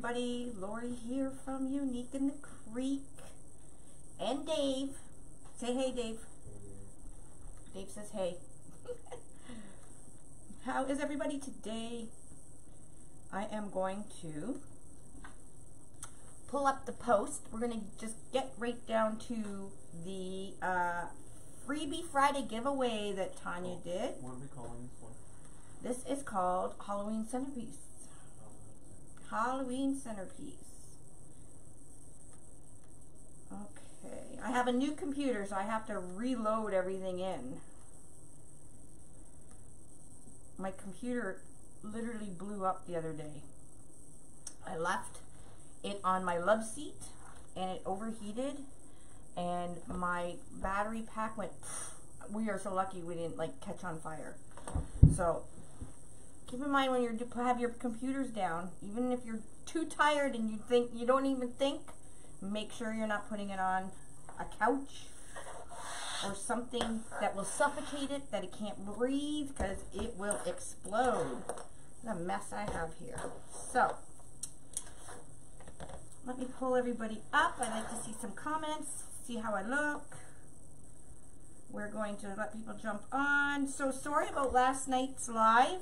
everybody. Lori here from Unique in the Creek. And Dave. Say hey, Dave. Dave says hey. How is everybody today? I am going to pull up the post. We're going to just get right down to the Freebie Friday giveaway that Tanya did. What are we calling this one? This is called Halloween Centerpiece. Halloween Centerpiece. Okay. I have a new computer, so I have to reload everything in. My computer literally blew up the other day. I left it on my love seat and it overheated and my battery pack went pfft. We are so lucky we didn't like catch on fire. So keep in mind when you have your computers down, even if you're too tired and you don't even think, make sure you're not putting it on a couch or something that will suffocate it, that it can't breathe, because it will explode. What a mess I have here. So let me pull everybody up. I'd like to see some comments, see how I look. We're going to let people jump on. So sorry about last night's live.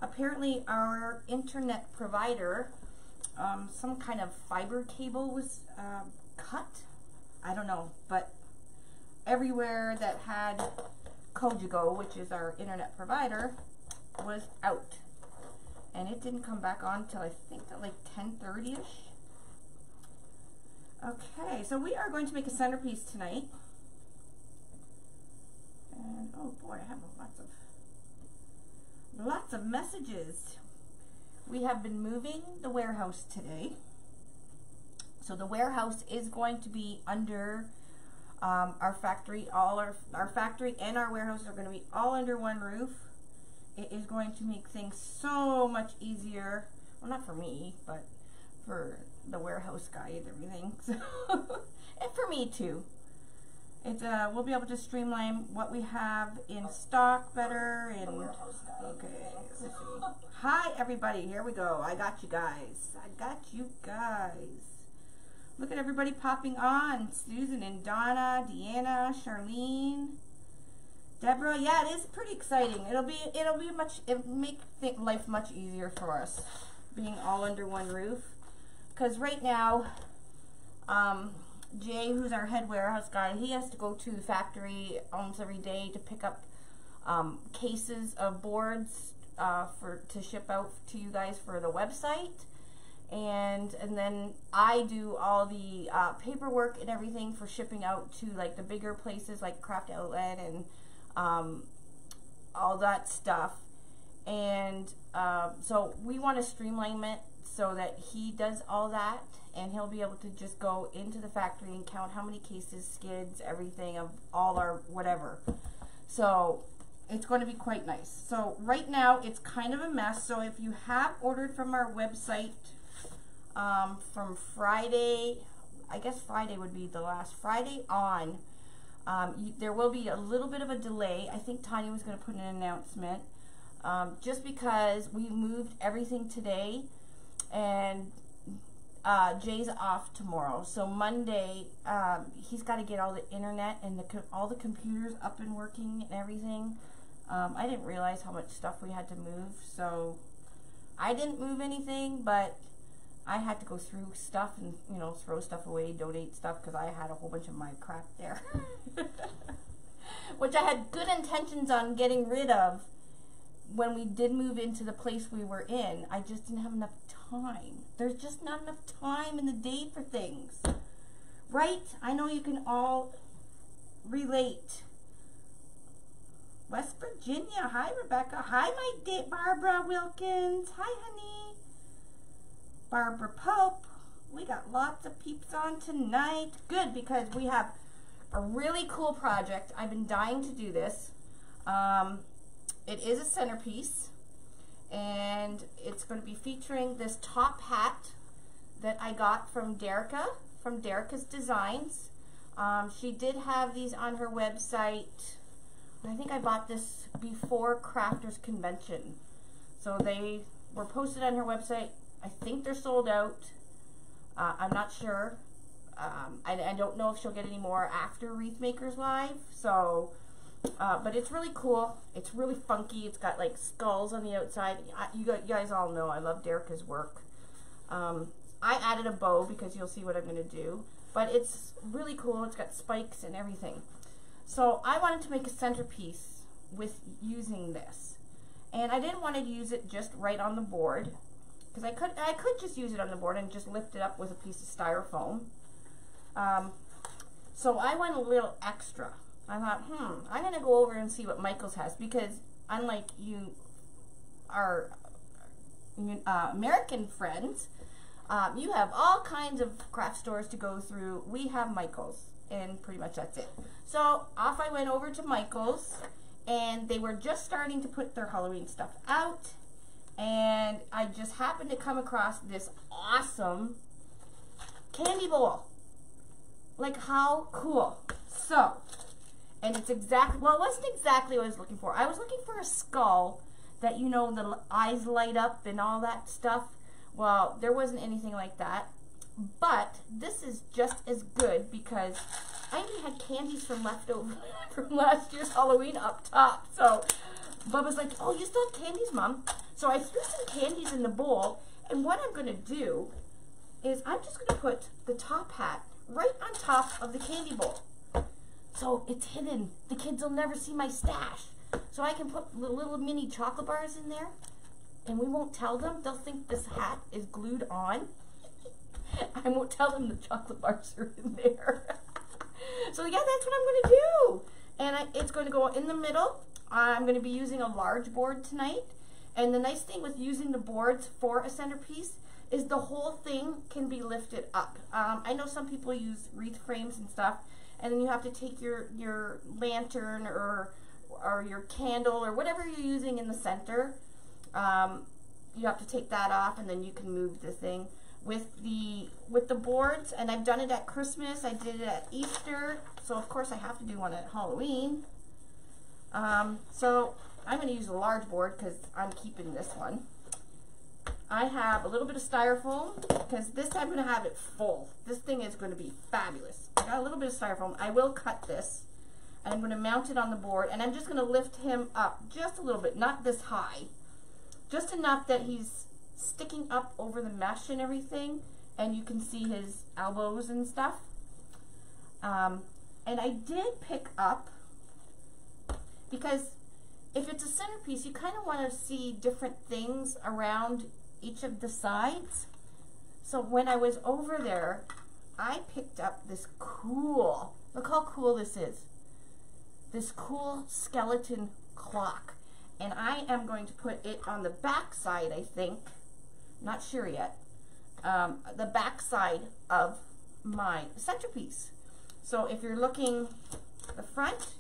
Apparently our internet provider, some kind of fiber cable was cut. I don't know, but everywhere that had Kojigo, which is our internet provider, was out. And it didn't come back on until I think at like 10:30ish. Okay, so we are going to make a centerpiece tonight. And oh boy, I have lots of messages. We have been moving the warehouse today. So the warehouse is going to be under our factory. All our factory and our warehouse are going to be all under one roof. It is going to make things so much easier. Well, not for me, but for the warehouse guy and everything. So and for me too. It's we'll be able to streamline what we have in stock better. And okay, let's see. Hi everybody, here we go. I got you guys. Look at everybody popping on. Susan and Donna, Deanna, Charlene, Deborah. Yeah, it is pretty exciting. It'll make life much easier for us, being all under one roof. Because right now, Jay, who's our head warehouse guy, he has to go to the factory almost every day to pick up cases of boards to ship out to you guys for the website. And then I do all the paperwork and everything for shipping out to like the bigger places like Craft Outlet and all that stuff. And so we want to streamline it so that he does all that, and he'll be able to just go into the factory and count how many cases, skids, everything of all our whatever. So it's going to be quite nice. So right now it's kind of a mess. So if you have ordered from our website from Friday, I guess Friday would be the last Friday on, there will be a little bit of a delay. I think Tanya was going to put an announcement just because we moved everything today, and Jay's off tomorrow. So Monday, he's got to get all the internet and all the computers up and working and everything. I didn't realize how much stuff we had to move, so I didn't move anything, but I had to go through stuff and, you know, throw stuff away, donate stuff, because I had a whole bunch of my crap there. Which I had good intentions on getting rid of when we did move into the place we were in. I just didn't have enough time. There's just not enough time in the day for things. Right? I know you can all relate. West Virginia. Hi, Rebecca. Hi, my date, Barbara Wilkins. Hi, honey. Barbara Pope. We got lots of peeps on tonight. Good, because we have a really cool project. I've been dying to do this. It is a centerpiece, and it's going to be featuring this top hat that I got from Derica, from Derica's Designs. She did have these on her website. I think I bought this before Crafters Convention. So they were posted on her website I think they're sold out. I'm not sure. I don't know if she'll get any more after Wreath Makers Live. So, but it's really cool. It's really funky. It's got like skulls on the outside. You guys all know I love Derica's work. I added a bow because you'll see what I'm going to do. But it's really cool. It's got spikes and everything. So I wanted to make a centerpiece with using this. And I didn't want to use it just right on the board. Because I could just use it on the board and just lift it up with a piece of styrofoam. So I went a little extra. I thought, I'm going to go over and see what Michael's has. Because unlike you, our American friends, you have all kinds of craft stores to go through. We have Michael's, and pretty much that's it. So off I went over to Michael's, and they were just starting to put their Halloween stuff out, and I just happened to come across this awesome candy bowl. Like, how cool. So, and it's exactly, well, it wasn't exactly what I was looking for. I was looking for a skull that, you know, the eyes light up and all that stuff. Well, there wasn't anything like that, but this is just as good because I even had candies from leftover from last year's Halloween up top. So Bubba's like, oh, you still have candies, Mom? So I threw some candies in the bowl, and what I'm going to do is I'm just going to put the top hat right on top of the candy bowl. So it's hidden. The kids will never see my stash. So I can put the little mini chocolate bars in there. And we won't tell them. They'll think this hat is glued on. I won't tell them the chocolate bars are in there. So yeah, that's what I'm going to do. And it's going to go in the middle. I'm going to be using a large board tonight. And the nice thing with using the boards for a centerpiece is the whole thing can be lifted up. I know some people use wreath frames and stuff. And then you have to take your lantern or your candle or whatever you're using in the center. You have to take that off, and then you can move the thing with the boards. And I've done it at Christmas. I did it at Easter. So of course I have to do one at Halloween. So I'm going to use a large board because I'm keeping this one. I have a little bit of styrofoam because this time I'm going to have it full. This thing is going to be fabulous. I got a little bit of styrofoam. I will cut this, and I'm going to mount it on the board, and I'm just going to lift him up just a little bit, not this high. Just enough that he's sticking up over the mesh and everything, and you can see his elbows and stuff. And I did pick up, because if it's a centerpiece, you kind of want to see different things around each of the sides. So when I was over there, I picked up this cool, look how cool this is, this cool skeleton clock. And I am going to put it on the back side, I think, not sure yet, the back side of my centerpiece. So if you're looking the front,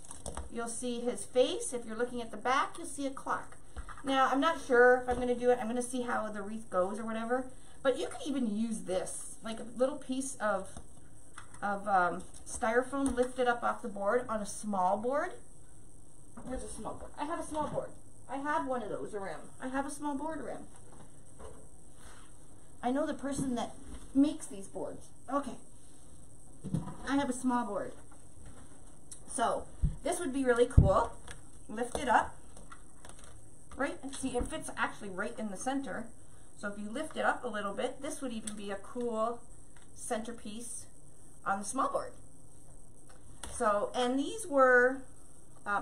you'll see his face. If you're looking at the back, you'll see a clock. Now, I'm not sure if I'm going to do it. I'm going to see how the wreath goes or whatever. But you can even use this, like a little piece of styrofoam lifted up off the board on a small board. Where's a small board? I have a small board. I have one of those around. I have a small board around. I know the person that makes these boards. Okay. I have a small board. So, this would be really cool. Lift it up. Right? And see, it fits actually right in the center. So if you lift it up a little bit, this would even be a cool centerpiece on the small board. So, and these were,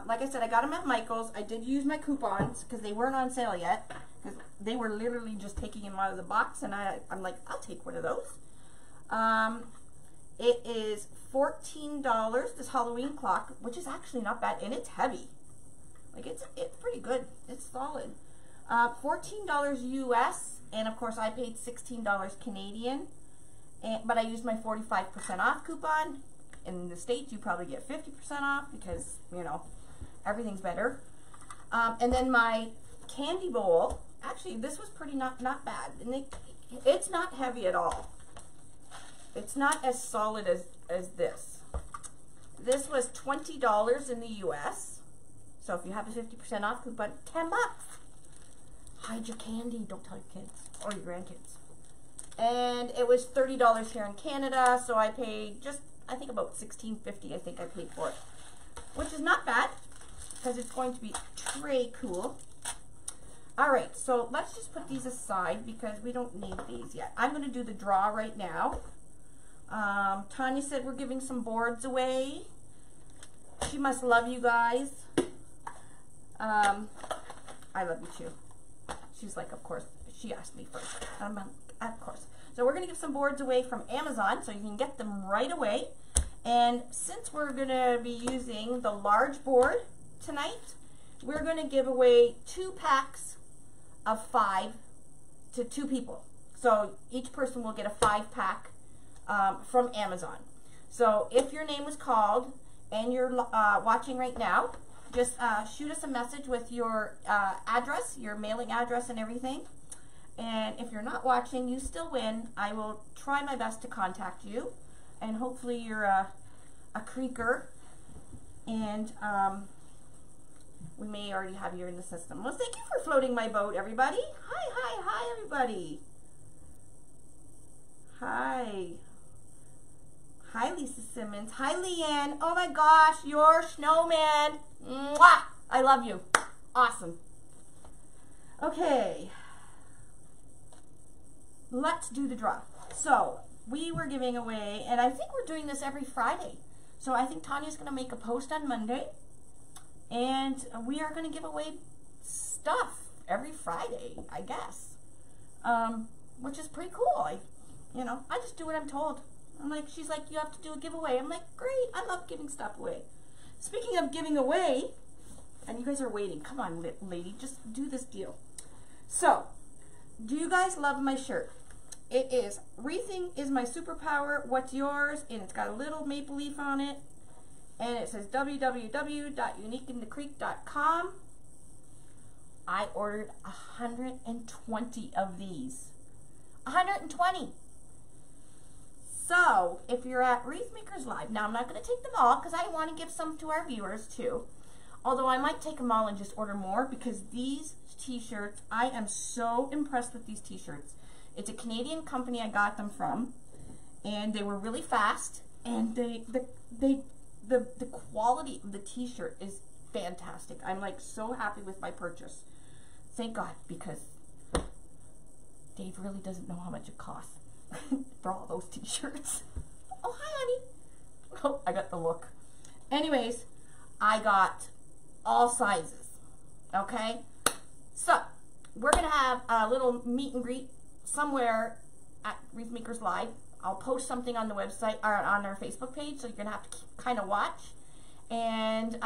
like I said, I got them at Michael's. I did use my coupons because they weren't on sale yet. Because they were literally just taking them out of the box, and I'm like, I'll take one of those. It is $14, this Halloween clock, which is actually not bad, and it's heavy. Like, it's pretty good. It's solid. $14 US, and of course I paid $16 Canadian, but I used my 45% off coupon. In the States, you probably get 50% off because, you know, everything's better. And then my candy bowl, actually, this was pretty not bad. And it's not heavy at all. It's not as solid as this. This was $20 in the US. So if you have a 50% off coupon, $10. Hide your candy. Don't tell your kids or your grandkids. and it was $30 here in Canada, so I paid just, I think about $16.50 I think I paid for it, which is not bad because it's going to be tray cool. All right, so let's just put these aside because we don't need these yet. I'm going to do the draw right now. Tanya said we're giving some boards away. She must love you guys. I love you too. She's like, of course. She asked me first. Of course. So we're going to give some boards away from Amazon so you can get them right away. And since we're going to be using the large board tonight, we're going to give away 2 packs of 5 to 2 people. So each person will get a 5-pack from Amazon. So if your name was called and you're watching right now, just shoot us a message with your address, your mailing address and everything. And if you're not watching, you still win. I will try my best to contact you. And hopefully you're a creaker. And we may already have you in the system. Well, thank you for floating my boat, everybody. Hi, everybody. Hi. Hi, Lisa Simmons. Hi, Leanne. Oh my gosh, your snowman. Mwah! I love you. Awesome. Okay. Let's do the draw. So, we were giving away, and I think we're doing this every Friday. So, I think Tanya's going to make a post on Monday, and we are going to give away stuff every Friday, I guess, which is pretty cool. I just do what I'm told. I'm like, she's like, you have to do a giveaway. I'm like, great, I love giving stuff away. Speaking of giving away, and you guys are waiting, come on, lady, just do this deal. So, do you guys love my shirt? It is Wreathing is my superpower, what's yours? And it's got a little maple leaf on it. And it says www.uniqueinthecreek.com. I ordered 120 of these. 120! So, if you're at Wreath Makers Live, now I'm not going to take them all because I want to give some to our viewers too. Although I might take them all and just order more because these t-shirts, I am so impressed with these t-shirts. It's a Canadian company I got them from, and they were really fast, and the quality of the t-shirt is fantastic. I'm like so happy with my purchase. Thank God, because Dave really doesn't know how much it costs for all those t-shirts. Oh, hi, honey. Oh, I got the look. Anyways, I got all sizes, okay? So, we're going to have a little meet and greet somewhere at Wreath Makers Live. I'll post something on the website, or on our Facebook page, so you're going to have to kind of watch. And,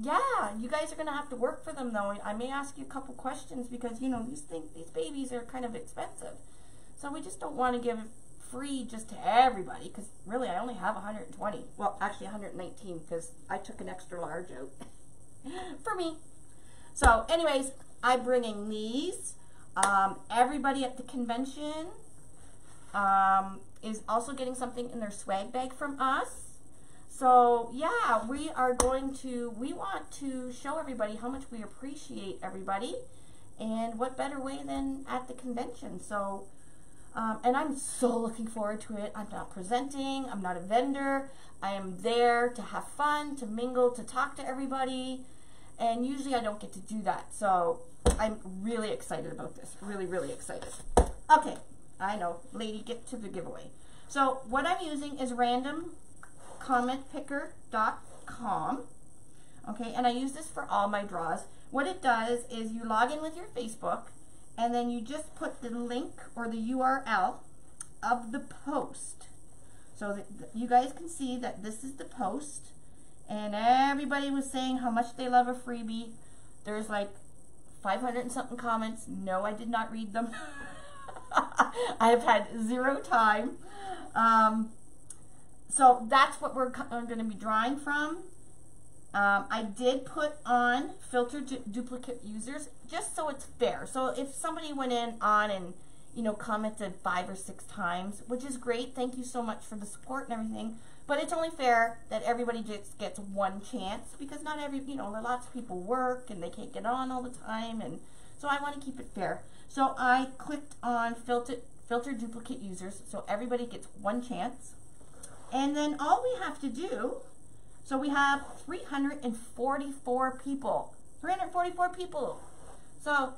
yeah, you guys are going to have to work for them, though. I may ask you a couple questions because, you know, these babies are kind of expensive. So we just don't want to give it free just to everybody, because really I only have 120. Well, actually 119, because I took an extra large out for me. So, anyways, I'm bringing these. Everybody at the convention is also getting something in their swag bag from us. So, yeah, we want to show everybody how much we appreciate everybody, and what better way than at the convention. So, and I'm so looking forward to it. I'm not presenting, I'm not a vendor, I am there to have fun, to mingle, to talk to everybody, and usually I don't get to do that. So, I'm really excited about this, really, really excited. Okay, I know, lady, get to the giveaway. So, what I'm using is randomcommentpicker.com. Okay, and I use this for all my draws. What it does is you log in with your Facebook, and then you just put the link or the URL of the post. So that you guys can see that this is the post, and everybody was saying how much they love a freebie. There's like 500 and something comments. No, I did not read them. I have had 0 time. So that's what we're going to be drawing from. I did put on filtered duplicate users just so it's fair. So if somebody went on and, you know, commented 5 or 6 times, which is great, thank you so much for the support and everything, but it's only fair that everybody just gets one chance, because not every, you know, lots of people work and they can't get on all the time, and so I want to keep it fair. So I clicked on filter duplicate users, so everybody gets one chance. And then all we have to do, so we have 344 people. 344 people. So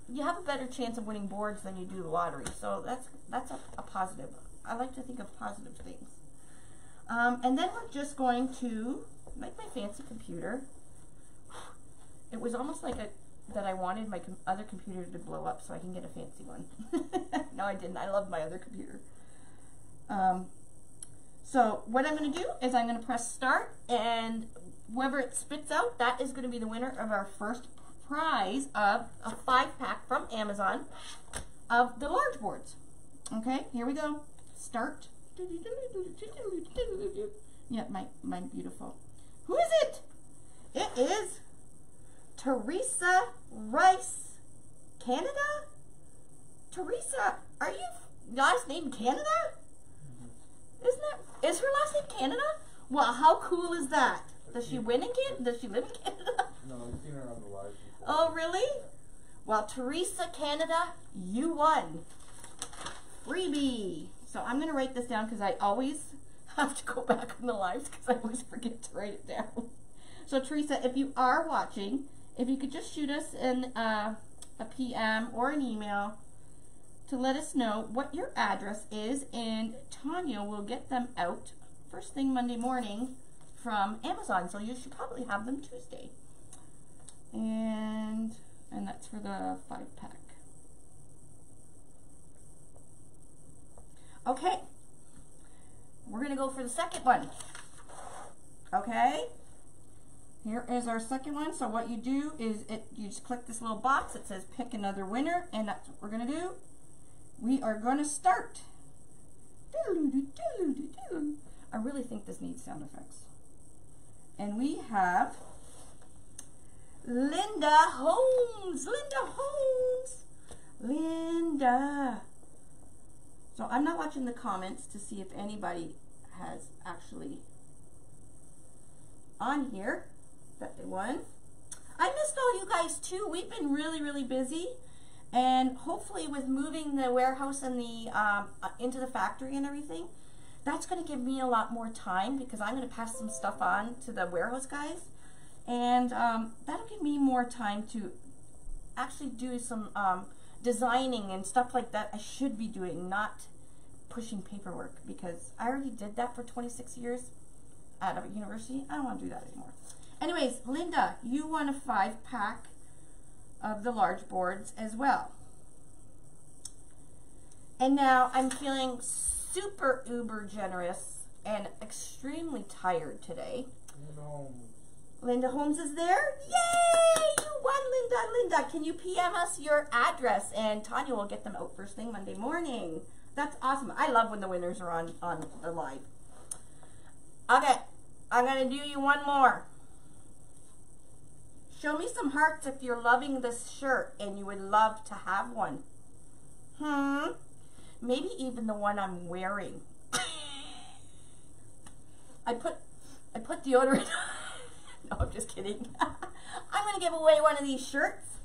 you have a better chance of winning boards than you do the lottery. So that's a positive. I like to think of positive things. And then we're just going to make my fancy computer. It was almost like that I wanted my other computer to blow up so I can get a fancy one. No, I didn't. I love my other computer. So what I'm going to do is I'm going to press start, and whoever it spits out, that is going to be the winner of our first prize of a 5-pack from Amazon of the large boards. Okay, here we go. Start. Yeah, my beautiful. Who is it? It is Teresa Rice, Canada? Teresa, are you last name Canada? Is her last name Canada? Well, how cool is that? Does she win in Canada? Does she live in Canada? No, I've seen her on the live before. Oh, really? Well, Teresa Canada, you won. Freebie. So I'm going to write this down because I always have to go back on the lives because I always forget to write it down. So Teresa, if you are watching, if you could just shoot us a PM or an email to let us know what your address is, and Tanya will get them out first thing Monday morning from Amazon. So you should probably have them Tuesday. And that's for the 5-pack. Okay, we're gonna go for the second one. Okay, here is our second one. So what you do is you just click this little box that says pick another winner, and that's what we're gonna do. We are gonna start. I really think this needs sound effects. And we have Linda Holmes. Linda Holmes. Linda. So I'm not watching the comments to see if anybody has actually on here that they won. I missed all you guys too. We've been really, really busy. And hopefully with moving the warehouse and the into the factory and everything, that's going to give me a lot more time because I'm going to pass some stuff on to the warehouse guys. And that'll give me more time to actually do some designing and stuff like that I should be doing, not pushing paperwork, because I already did that for 26 years out of university. I don't want to do that anymore. Anyways, Linda, you won a 5-pack of the large boards as well. And now I'm feeling super uber generous and extremely tired today. Linda Holmes is there? Yay! You won, Linda. Linda, can you PM us your address, and Tanya will get them out first thing Monday morning. That's awesome. I love when the winners are on the live. Okay, I'm going to do you one more. Show me some hearts if you're loving this shirt and you would love to have one. Maybe even the one I'm wearing. I put deodorant. No, I'm just kidding. I'm going to give away one of these shirts.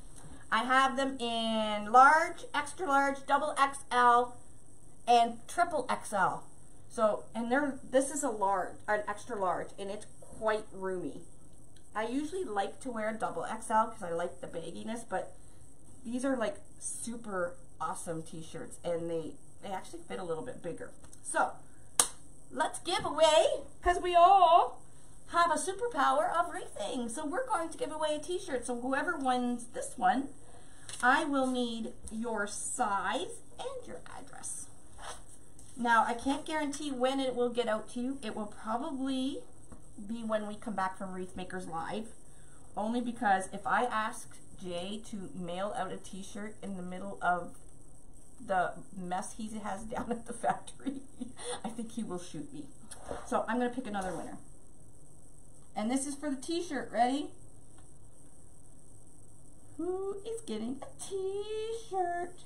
I have them in large, extra large, double XL, and triple XL. So, and this is an extra large, and it's quite roomy. I usually like to wear a double XL because I like the bagginess, but these are like super awesome t-shirts, and they actually fit a little bit bigger. So, let's give away, because we all have a superpower of Wreathing. So we're going to give away a t-shirt. So whoever wins this one, I will need your size and your address. Now, I can't guarantee when it will get out to you. It will probably be when we come back from Wreath Makers Live, only because if I ask Jay to mail out a t-shirt in the middle of the mess he has down at the factory, I think he will shoot me. So I'm going to pick another winner. And this is for the t-shirt. Ready? Who is getting a t-shirt?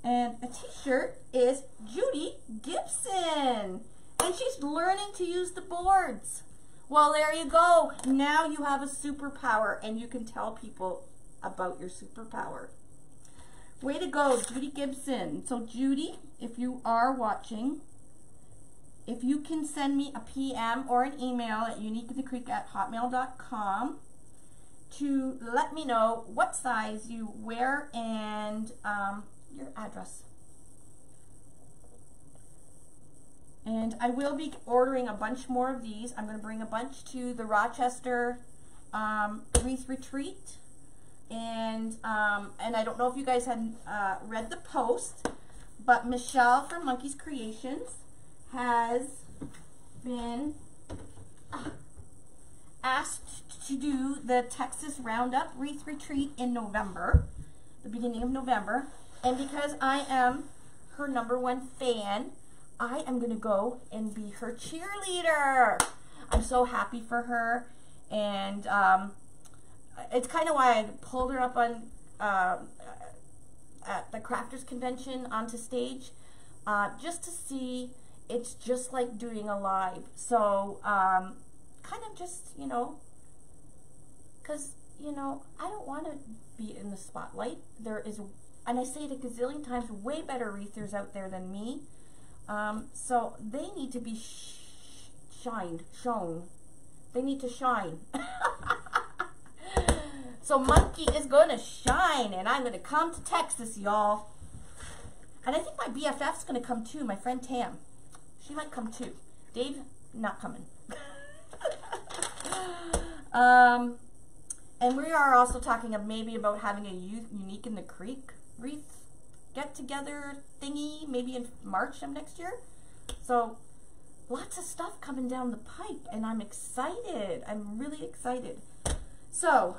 And a t-shirt is Judy Gibson. And she's learning to use the boards. Well, there you go. Now you have a superpower, and you can tell people about your superpower. Way to go, Judy Gibson. So Judy, if you are watching, if you can send me a PM or an email at uniqueinthecreek@hotmail.com to let me know what size you wear and your address. And I will be ordering a bunch more of these. I'm going to bring a bunch to the Rochester Wreath Retreat. And I don't know if you guys had read the post, but Michelle from Monkey's Creations has been asked to do the Texas Roundup Wreath Retreat in November, the beginning of November. And because I am her #1 fan, I am going to go and be her cheerleader. I'm so happy for her. And it's kind of why I pulled her up on at the Crafters Convention onto stage, just to see. It's just like doing a live. So kind of just, you know, because, you know, I don't want to be in the spotlight. There is, and I say it a gazillion times, way better wreathers out there than me. So they need to be shown. They need to shine. So Monkey is going to shine, and I'm going to come to Texas, y'all. And I think my BFF's going to come too, my friend Tam. She might come too. Dave, not coming. And we are also talking of maybe about having a Unique in the Creek wreath get-together thingy, maybe in March of next year. So lots of stuff coming down the pipe, and I'm excited. I'm really excited. So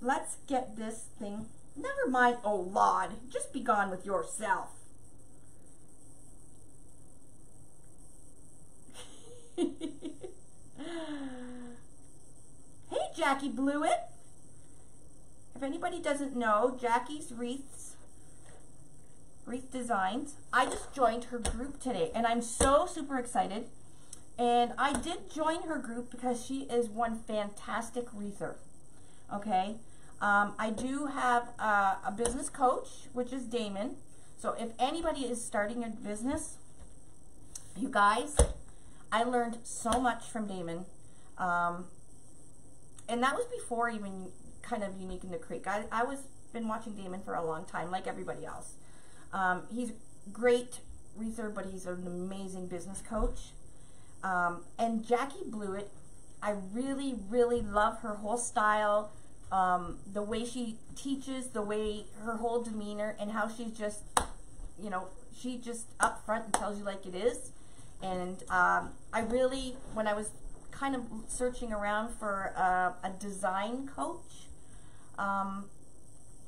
let's get this thing. Never mind, oh Lord, just be gone with yourself. Hey, Jackie Blewett. If anybody doesn't know, Jackie's Wreath Designs, I just joined her group today, and I'm so super excited. And I did join her group because she is one fantastic wreather. Okay, I do have a business coach, which is Damon. So if anybody is starting a business, you guys, I learned so much from Damon. And that was before even kind of Unique in the Creek. I was been watching Damon for a long time, like everybody else. He's a great wreather, but he's an amazing business coach. And Jackie Blewett, I really, really love her whole style, the way she teaches, the way her whole demeanor, and how she's just, you know, she just up front and tells you like it is. And I really, when I was kind of searching around for a design coach,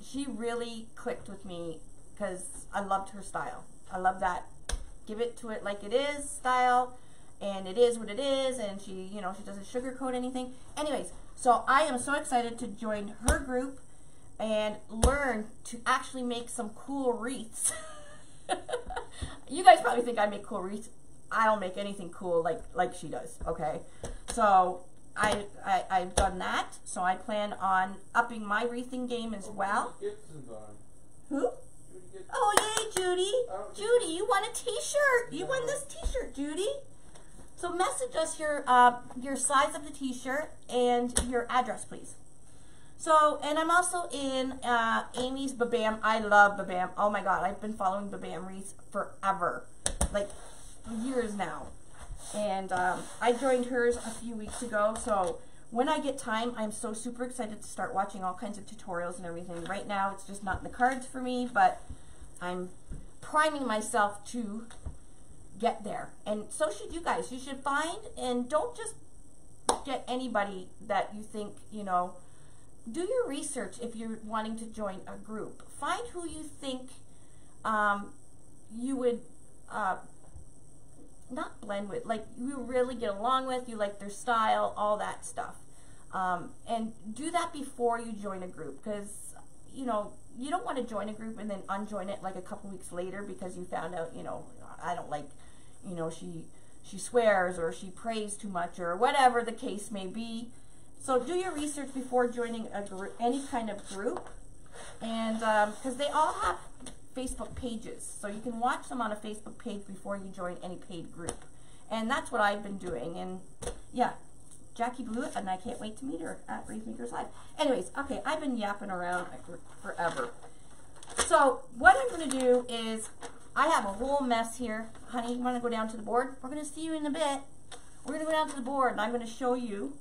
she really clicked with me because I loved her style. I love that give it to it like it is style, and it is what it is, and she, you know, she doesn't sugarcoat anything. Anyways, so I am so excited to join her group and learn to actually make some cool wreaths. You guys probably think I make cool wreaths. I don't make anything cool like she does, okay? So I've done that, so I plan on upping my wreathing game as well. Who? Oh, yay, Judy. Judy, you won a t-shirt. You won this t-shirt, Judy. So message us your size of the t-shirt and your address, please. So, and I'm also in Amy's Babam. I love Babam. Oh my God, I've been following Babam wreaths forever, like years now. And I joined hers a few weeks ago. So when I get time, I'm so super excited to start watching all kinds of tutorials and everything. Right now, it's just not in the cards for me, but I'm priming myself to get there. And so should you guys. You should find, and don't just get anybody that you think, you know, do your research if you're wanting to join a group. Find who you think you would not blend with, like you really get along with, you like their style, all that stuff. And do that before you join a group, because, you know, you don't want to join a group and then unjoin it like a couple weeks later because you found out, you know, I don't like, you know, she swears or she prays too much or whatever the case may be. So do your research before joining a group, any kind of group. And because they all have Facebook pages, so you can watch them on a Facebook page before you join any paid group. And that's what I've been doing. And yeah, Jackie blew it, and I can't wait to meet her at Wreath Makers Live. Anyways, okay, I've been yapping around forever. So what I'm going to do is, I have a whole mess here. Honey, you want to go down to the board? We're going to see you in a bit. We're going to go down to the board, and I'm going to show you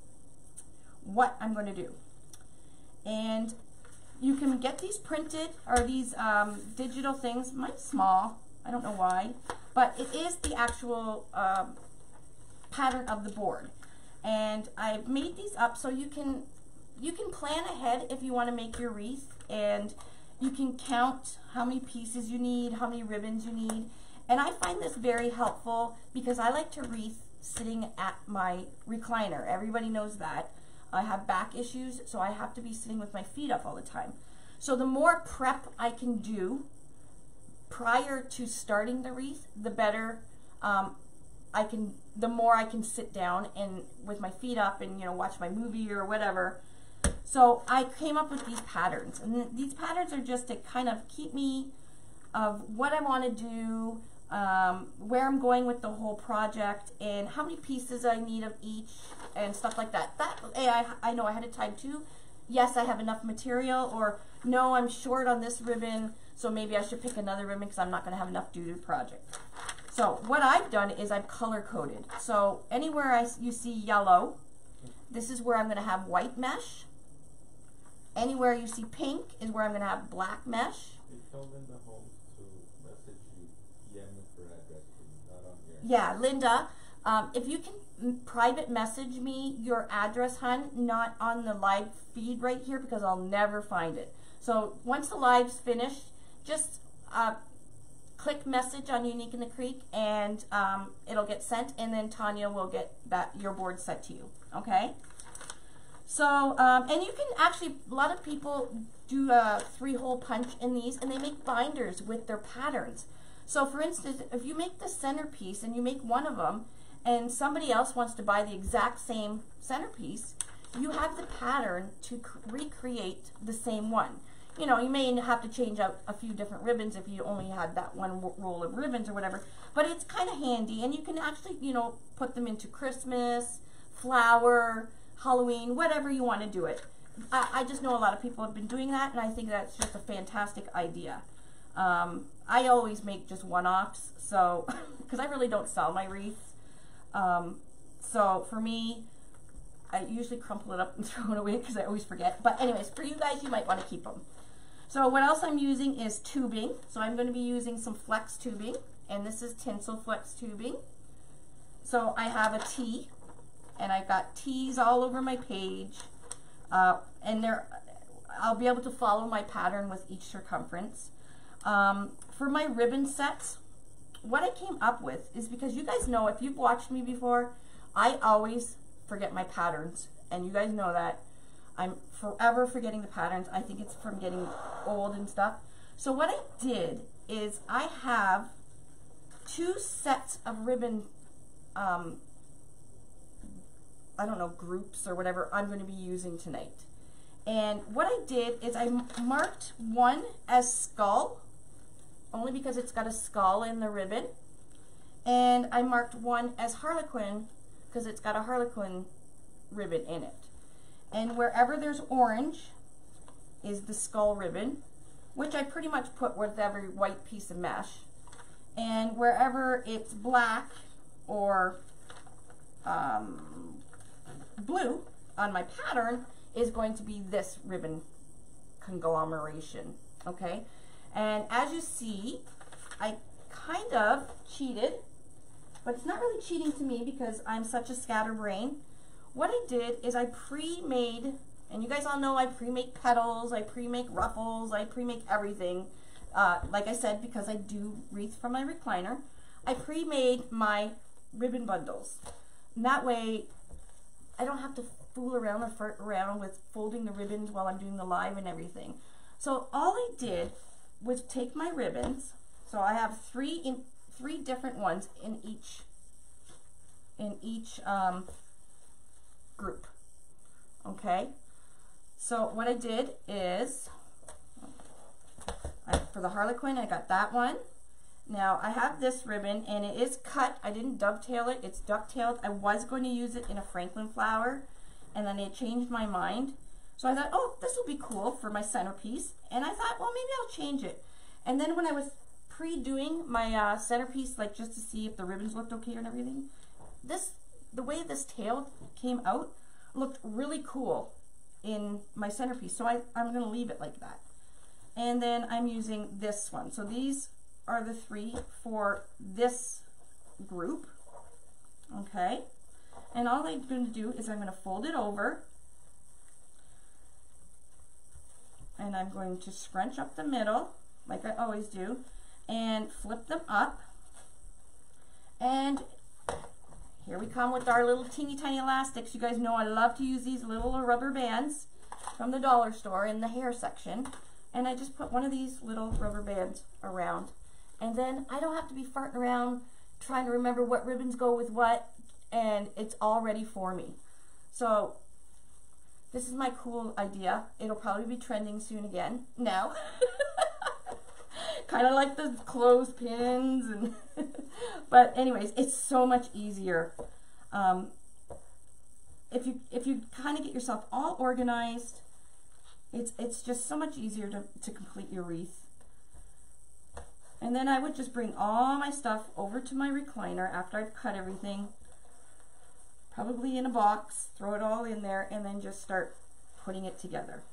what I'm going to do. And you can get these printed, or these digital things. Mine's small. I don't know why. But it is the actual pattern of the board. And I've made these up so you can plan ahead if you want to make your wreath. And you can count how many pieces you need, how many ribbons you need. And I find this very helpful because I like to wreath sitting at my recliner. Everybody knows that. I have back issues, so I have to be sitting with my feet up all the time. So the more prep I can do prior to starting the wreath, the better the more I can sit down and with my feet up and, you know, watch my movie or whatever. So I came up with these patterns, and these patterns are just to kind of keep me of what I want to do, where I'm going with the whole project, and how many pieces I need of each, and stuff like that. I know ahead of time too. Yes, I have enough material, or no, I'm short on this ribbon, so maybe I should pick another ribbon because I'm not going to have enough to do the project. So what I've done is I've color coded. So anywhere you see yellow, this is where I'm going to have white mesh. Anywhere you see pink is where I'm going to have black mesh. You told Linda Holmes to message you, DM for address, not on here. Yeah, Linda, if you can private message me your address, hun, not on the live feed right here because I'll never find it. So once the live's finished, just click message on Unique in the Creek, and it'll get sent, and then Tanya will get your board sent to you. Okay? So, and you can actually, a lot of people do a 3-hole punch in these, and they make binders with their patterns. So for instance, if you make the centerpiece and you make one of them, and somebody else wants to buy the exact same centerpiece, you have the pattern to recreate the same one. You know, you may have to change out a few different ribbons if you only had that one roll of ribbons or whatever, but it's kind of handy, and you can actually, you know, put them into Christmas, flower, Halloween, whatever you want to do it. I just know a lot of people have been doing that, and I think that's just a fantastic idea. I always make just one-offs, so, because I really don't sell my wreaths. So for me, I usually crumple it up and throw it away because I always forget. But anyways, for you guys, you might want to keep them. So what else I'm using is tubing. So I'm going to be using some flex tubing, and this is tinsel flex tubing. So I have a T, and I've got T's all over my page, and I'll be able to follow my pattern with each circumference. For my ribbon sets, what I came up with is, because you guys know, if you've watched me before, I always forget my patterns, and you guys know that. I'm forever forgetting the patterns. I think it's from getting old and stuff. So what I did is I have 2 sets of ribbon, I don't know, groups or whatever I'm going to be using tonight. And what I did is I marked one as skull, only because it's got a skull in the ribbon. And I marked one as harlequin, because it's got a harlequin ribbon in it. And wherever there's orange is the skull ribbon, which I pretty much put with every white piece of mesh. And wherever it's black or blue on my pattern is going to be this ribbon conglomeration, okay? And as you see, I kind of cheated, but it's not really cheating to me because I'm such a scatterbrain. What I did is I pre-made, and you guys all know I pre-make petals, I pre-make ruffles, I pre-make everything. Like I said, because I do wreath from my recliner, I pre-made my ribbon bundles. And that way, I don't have to fool around or fart around with folding the ribbons while I'm doing the live and everything. So all I did was take my ribbons. So I have three different ones in each group. Okay. So what I did is, for the Harlequin, I got that one. Now I have this ribbon and it is cut. I didn't dovetail it, it's ducktailed. I was going to use it in a Franklin flower and then it changed my mind. So I thought, oh, this will be cool for my centerpiece. And I thought, well, maybe I'll change it. And then when I was pre-doing my centerpiece, like just to see if the ribbons looked okay and everything, the way this tail came out looked really cool in my centerpiece. So I'm going to leave it like that. And then I'm using this one. So these are the 3 for this group. Okay. And all I'm going to do is I'm going to fold it over. And I'm going to scrunch up the middle, like I always do, and flip them up. And here we come with our little teeny tiny elastics. You guys know I love to use these little rubber bands from the dollar store in the hair section. And I just put one of these little rubber bands around. And then I don't have to be farting around trying to remember what ribbons go with what, and it's all ready for me. So this is my cool idea. It'll probably be trending soon again now. Kind of like the clothespins, and but anyways, it's so much easier. If you kind of get yourself all organized, it's just so much easier to complete your wreath. And then I would just bring all my stuff over to my recliner after I've cut everything, probably in a box, throw it all in there, and then just start putting it together.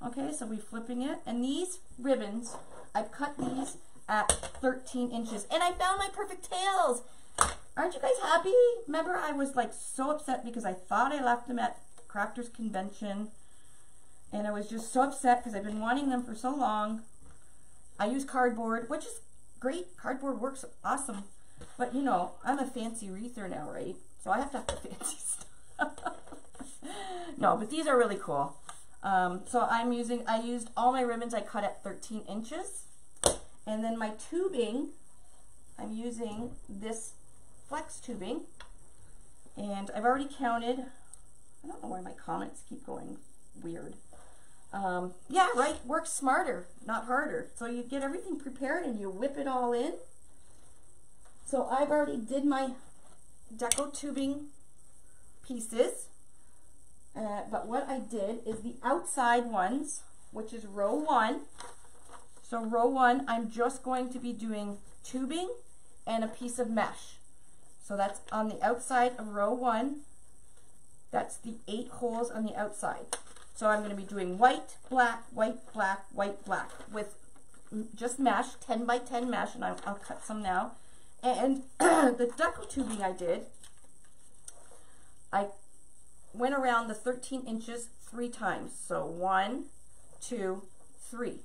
Okay, so we're flipping it, and these ribbons, I've cut these at 13 inches, and I found my perfect tails. Aren't you guys happy? Remember, I was like so upset because I thought I left them at Crafters Convention, and I was just so upset because I've been wanting them for so long. I use cardboard, which is great. Cardboard works awesome. But you know, I'm a fancy wreather now, right? So I have to have the fancy stuff. No, but these are really cool. So I used all my ribbons I cut at 13 inches. And then my tubing, I'm using this flex tubing. And I've already counted. I don't know why my comments keep going weird. Yeah, right, work smarter, not harder. So you get everything prepared and you whip it all in. So I've already did my deco tubing pieces. But what I did is the outside ones, which is row 1. So row 1, I'm just going to be doing tubing and a piece of mesh. So that's on the outside of row 1. That's the 8 holes on the outside. So I'm going to be doing white, black, white, black, white, black with just mesh, 10 by 10 mesh, and I'll cut some now. And the deco tubing I went around the 13 inches 3 times. So 1, 2, 3.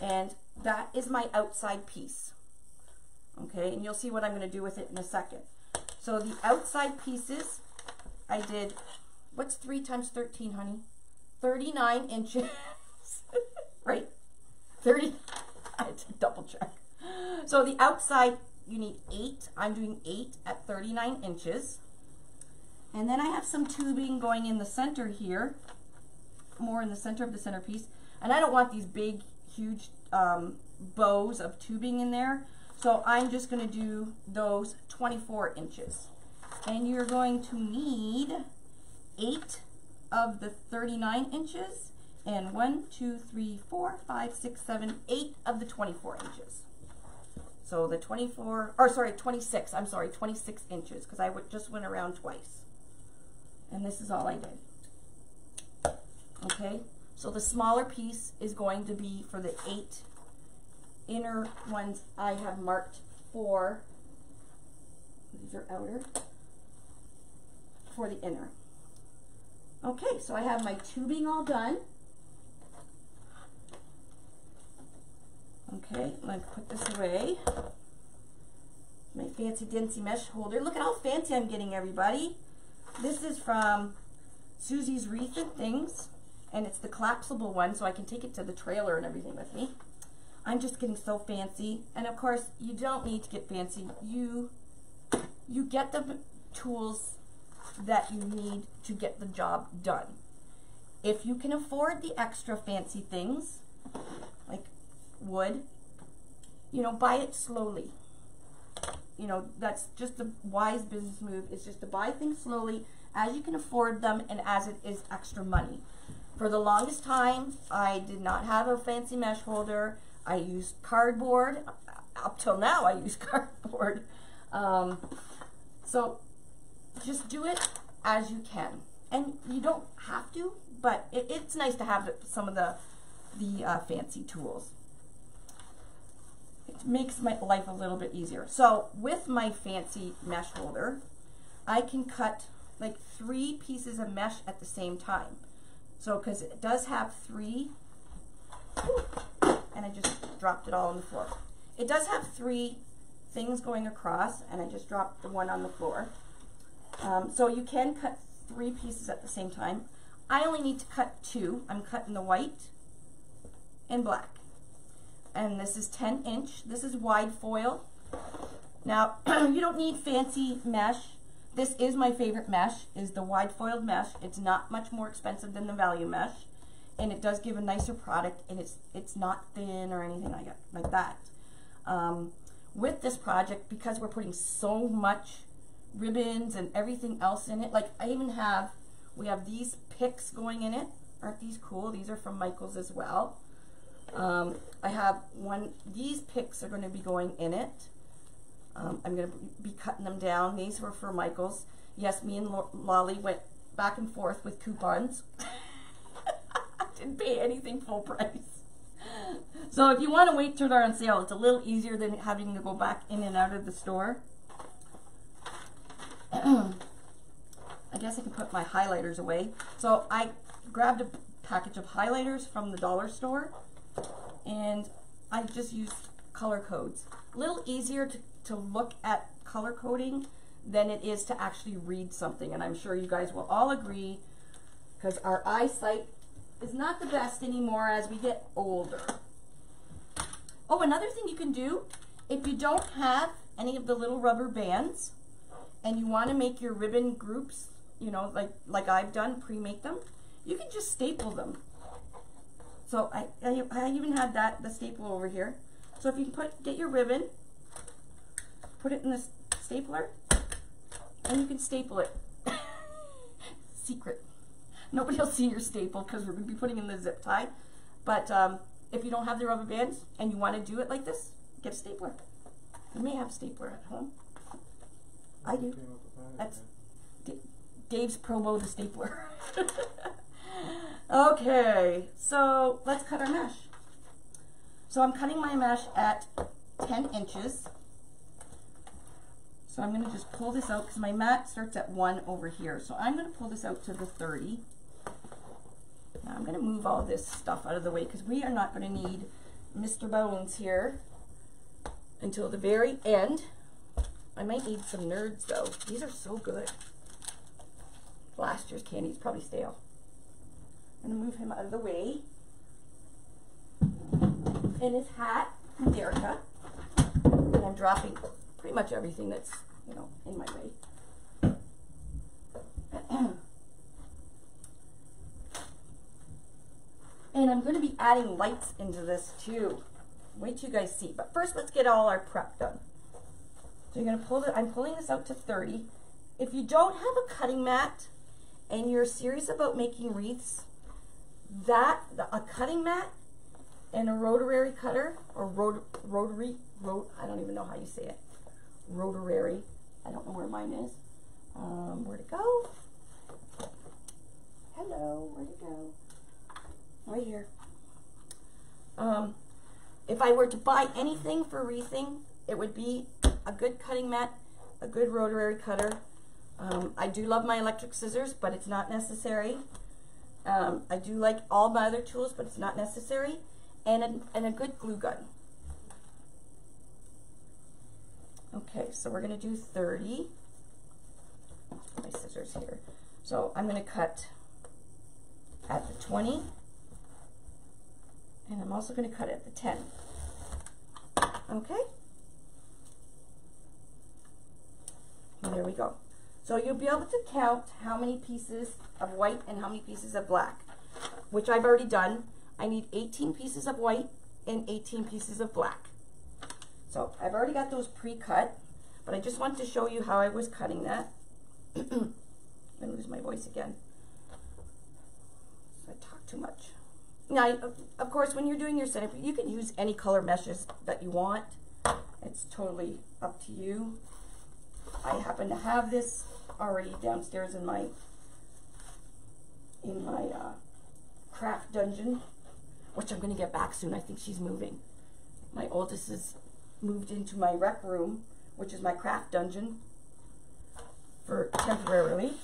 And that is my outside piece. Okay, and you'll see what I'm going to do with it in a second. So the outside pieces, I did, what's 3 times 13, honey? 39 inches, right? 30, I had to double check. So the outside, you need 8. I'm doing 8 at 39 inches. And then I have some tubing going in the center here, more in the center of the centerpiece. And I don't want these big, huge bows of tubing in there. So I'm just going to do those 24 inches. And you're going to need 8 of the 39 inches and 1, 2, 3, 4, 5, 6, 7, 8 of the 24 inches. So the 26, I'm sorry, 26 inches, because I just went around twice. And this is all I did. Okay, so the smaller piece is going to be for the 8 inner ones I have marked for, these are outer, for the inner. Okay, so I have my tubing all done. Okay, I'm going to put this away. My fancy dancy mesh holder. Look at how fancy I'm getting, everybody. This is from Susie's Wreathing Things, and it's the collapsible one, so I can take it to the trailer and everything with me. I'm just getting so fancy, and of course, you don't need to get fancy. You get the tools that you need to get the job done. if you can afford the extra fancy things, like wood, you know, buy it slowly. You know, that's just a wise business move, is just to buy things slowly as you can afford them and as it is extra money. For the longest time, I did not have a fancy mesh holder. I used cardboard. Up till now, I use cardboard. So just do it as you can. And you don't have to, but it's nice to have some of the fancy tools. It makes my life a little bit easier. So with my fancy mesh holder, I can cut like 3 pieces of mesh at the same time. So, because it does have 3, and I just dropped it all on the floor. It does have 3 things going across, and I just dropped the one on the floor. So you can cut 3 pieces at the same time. I only need to cut 2. I'm cutting the white and black. And this is 10-inch. This is wide foil. Now, you don't need fancy mesh. This is my favorite mesh, is the wide foiled mesh. It's not much more expensive than the value mesh, and it does give a nicer product, and it's not thin or anything like that. With this project, because we're putting so much ribbons and everything else in it, like we have these picks going in it. Aren't these cool? These are from Michael's as well. I have these picks are going to be going in it. I'm going to be cutting them down. These were for Michael's. Yes, me and Lolly went back and forth with coupons. I didn't pay anything full price. So if you want to wait till they're on sale, it's a little easier than having to go back in and out of the store. I guess I can put my highlighters away. So I grabbed a package of highlighters from the dollar store, and I just used color codes. A little easier to look at color coding than it is to actually read something, and I'm sure you guys will all agree, because our eyesight is not the best anymore as we get older. Oh, another thing you can do, if you don't have any of the little rubber bands and you want to make your ribbon groups, you know, like I've done, pre-make them, you can just staple them. So I even had the staple over here. So if you can get your ribbon, put it in the stapler, and you can staple it. Secret. Nobody will see your staple because we're going to be putting in the zip tie. But if you don't have the rubber bands and you want to do it like this, get a stapler. You may have a stapler at home. I do. That's Dave's promo, the stapler. Okay, so let's cut our mesh. So I'm cutting my mesh at 10 inches. So I'm going to just pull this out because my mat starts at 1 over here. So I'm going to pull this out to the 30. Now I'm going to move all this stuff out of the way because we are not going to need Mr. Bones here until the very end. I might need some Nerds though. These are so good. Last year's candy's probably stale. I'm going to move him out of the way. And his hat, Erica. And I'm dropping pretty much everything that's, you know, in my way. And I'm going to be adding lights into this too. Wait till you guys see. But first, let's get all our prep done. So you're going to pull I'm pulling this out to 30. If you don't have a cutting mat and you're serious about making wreaths, a cutting mat and a rotary cutter, or I don't even know how you say it. Rotary. I don't know where mine is. Where'd it go? Hello, where'd it go? Right here. If I were to buy anything for wreathing, it would be a good cutting mat, a good rotary cutter. I do love my electric scissors, but it's not necessary. I do like all my other tools, but it's not necessary. And a good glue gun. Okay, so we're going to do 30. My scissors here. So I'm going to cut at the 20. And I'm also going to cut at the 10. Okay? And there we go. So you'll be able to count how many pieces of white and how many pieces of black. which I've already done, I need 18 pieces of white and 18 pieces of black. So I've already got those pre-cut, but I just want to show you how I was cutting that. I'm going to lose my voice again. I talk too much. Now, of course, when you're doing your centerpiece, you can use any color meshes that you want. It's totally up to you. I happen to have this already downstairs in my craft dungeon, which I'm going to get back soon. I think she's moving. My oldest has moved into my rec room, which is my craft dungeon, for temporarily.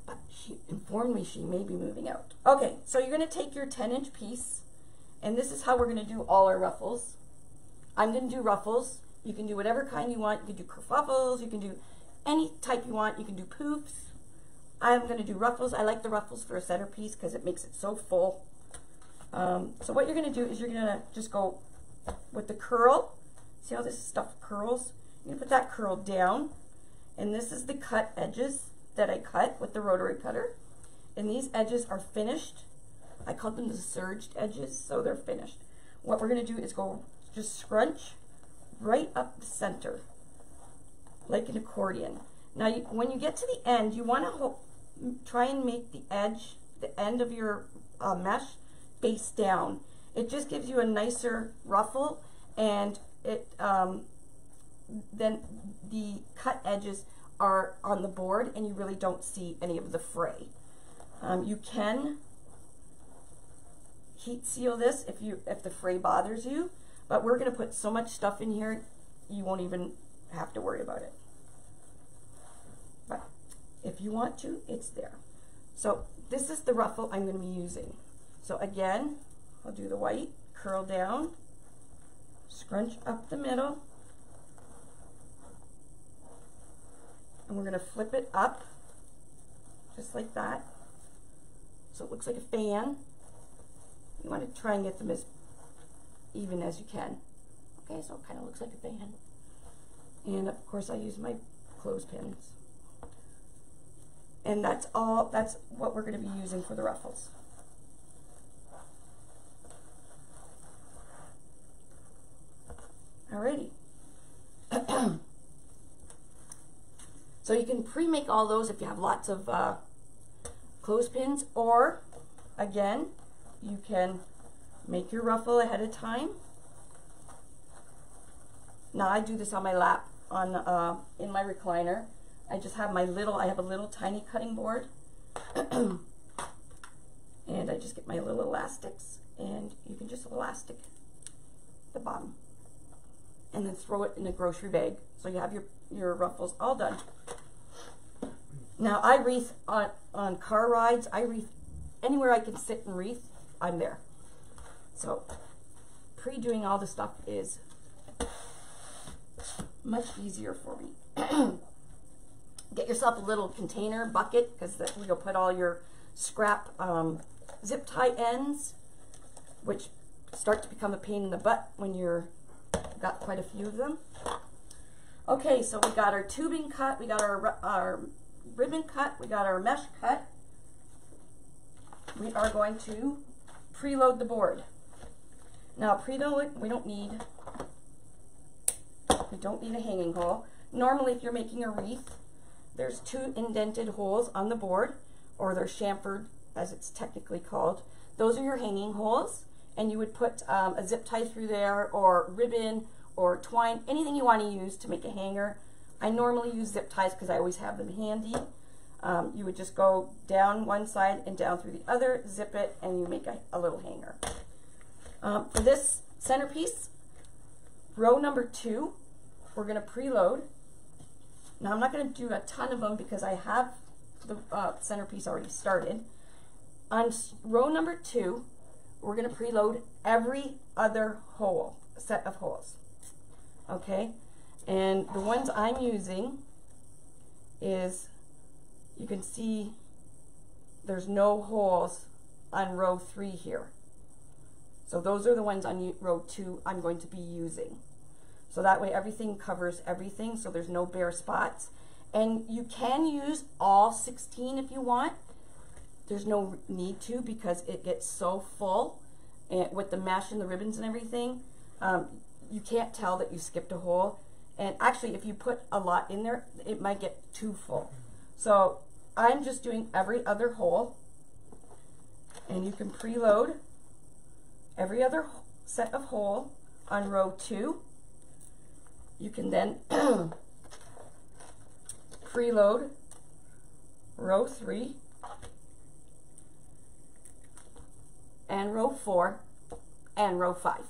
But she informed me she may be moving out. Okay, so you're going to take your 10-inch piece, and this is how we're going to do all our ruffles. I'm going to do ruffles. You can do whatever kind you want. You can do kerfuffles. You can do any type you want. You can do poofs. I'm going to do ruffles. I like the ruffles for a centerpiece because it makes it so full. So what you're going to do is you're going to just go with the curl. See how this stuff curls? You're going to put that curl down. And this is the cut edges that I cut with the rotary cutter. And these edges are finished. I call them the surged edges, so they're finished. What we're going to do is go just scrunch right up the center like an accordion. Now when you get to the end, you want to try and make the edge, the end of your mesh face down. It just gives you a nicer ruffle, and it then the cut edges are on the board and you really don't see any of the fray. You can heat seal this if the fray bothers you, but we're going to put so much stuff in here you won't even have to worry about it. But if you want to, it's there. So this is the ruffle I'm going to be using. So again, I'll do the white, curl down, scrunch up the middle, and we're going to flip it up just like that so it looks like a fan. You want to try and get them as even as you can. Okay, so it kind of looks like a fan. And of course I use my clothespins. And that's what we're going to be using for the ruffles. Alrighty. So you can pre-make all those if you have lots of clothespins, or again, you can make your ruffle ahead of time. Now I do this on my lap in my recliner. I just have I have a little tiny cutting board and I just get my little elastics, and you can just elastic the bottom and then throw it in a grocery bag. So you have your ruffles all done. Now I wreath on car rides. I wreath anywhere I can sit and wreath, I'm there. So pre-doing all the stuff is much easier for me. Get yourself a little container bucket, because you'll put all your scrap zip tie ends, which start to become a pain in the butt when you're got quite a few of them. Okay, so we got our tubing cut, we got our ribbon cut, we got our mesh cut. We are going to preload the board. Now preload, we don't need a hanging hole. Normally if you're making a wreath, there's 2 indented holes on the board, or they're chamfered as it's technically called. Those are your hanging holes, and you would put a zip tie through there, or ribbon, or twine, anything you want to use to make a hanger. I normally use zip ties because I always have them handy. You would just go down one side and down through the other, zip it, and you make a little hanger. For this centerpiece, row number 2, we're going to preload. Now I'm not going to do a ton of them because I have the centerpiece already started. On row number 2, we're going to preload every other set of holes. Okay, and the ones I'm using is, you can see there's no holes on row 3 here. So those are the ones on row 2 I'm going to be using. So that way everything covers everything, so there's no bare spots. And you can use all 16 if you want. there's no need to, because it gets so full and with the mesh and the ribbons and everything. You can't tell that you skipped a hole. And actually, if you put a lot in there, it might get too full. So I'm just doing every other hole, and you can preload every other set of hole on row 2. You can then preload row 3 and row 4 and row 5.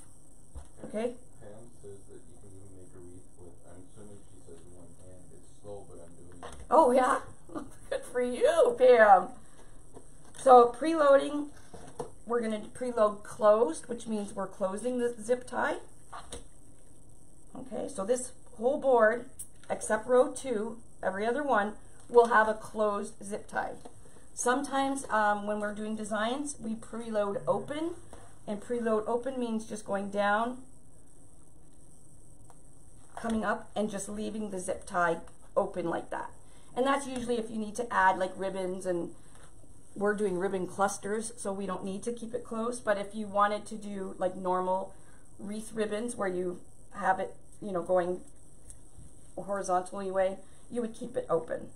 Okay? Pam says that you can even make a wreath with, I'm assuming she says one hand. It's slow, but I'm doing it. Oh yeah, good for you, Pam. So preloading, we're going to preload closed, which means we're closing the zip tie. Okay, so this whole board, except row 2, every other one, will have a closed zip tie. Sometimes when we're doing designs, we preload open, and preload open means just going down, coming up, and just leaving the zip tie open like that. And that's usually if you need to add like ribbons, and we're doing ribbon clusters, so we don't need to keep it closed. But if you wanted to do like normal wreath ribbons where you have it, you know, going horizontally way, you would keep it open.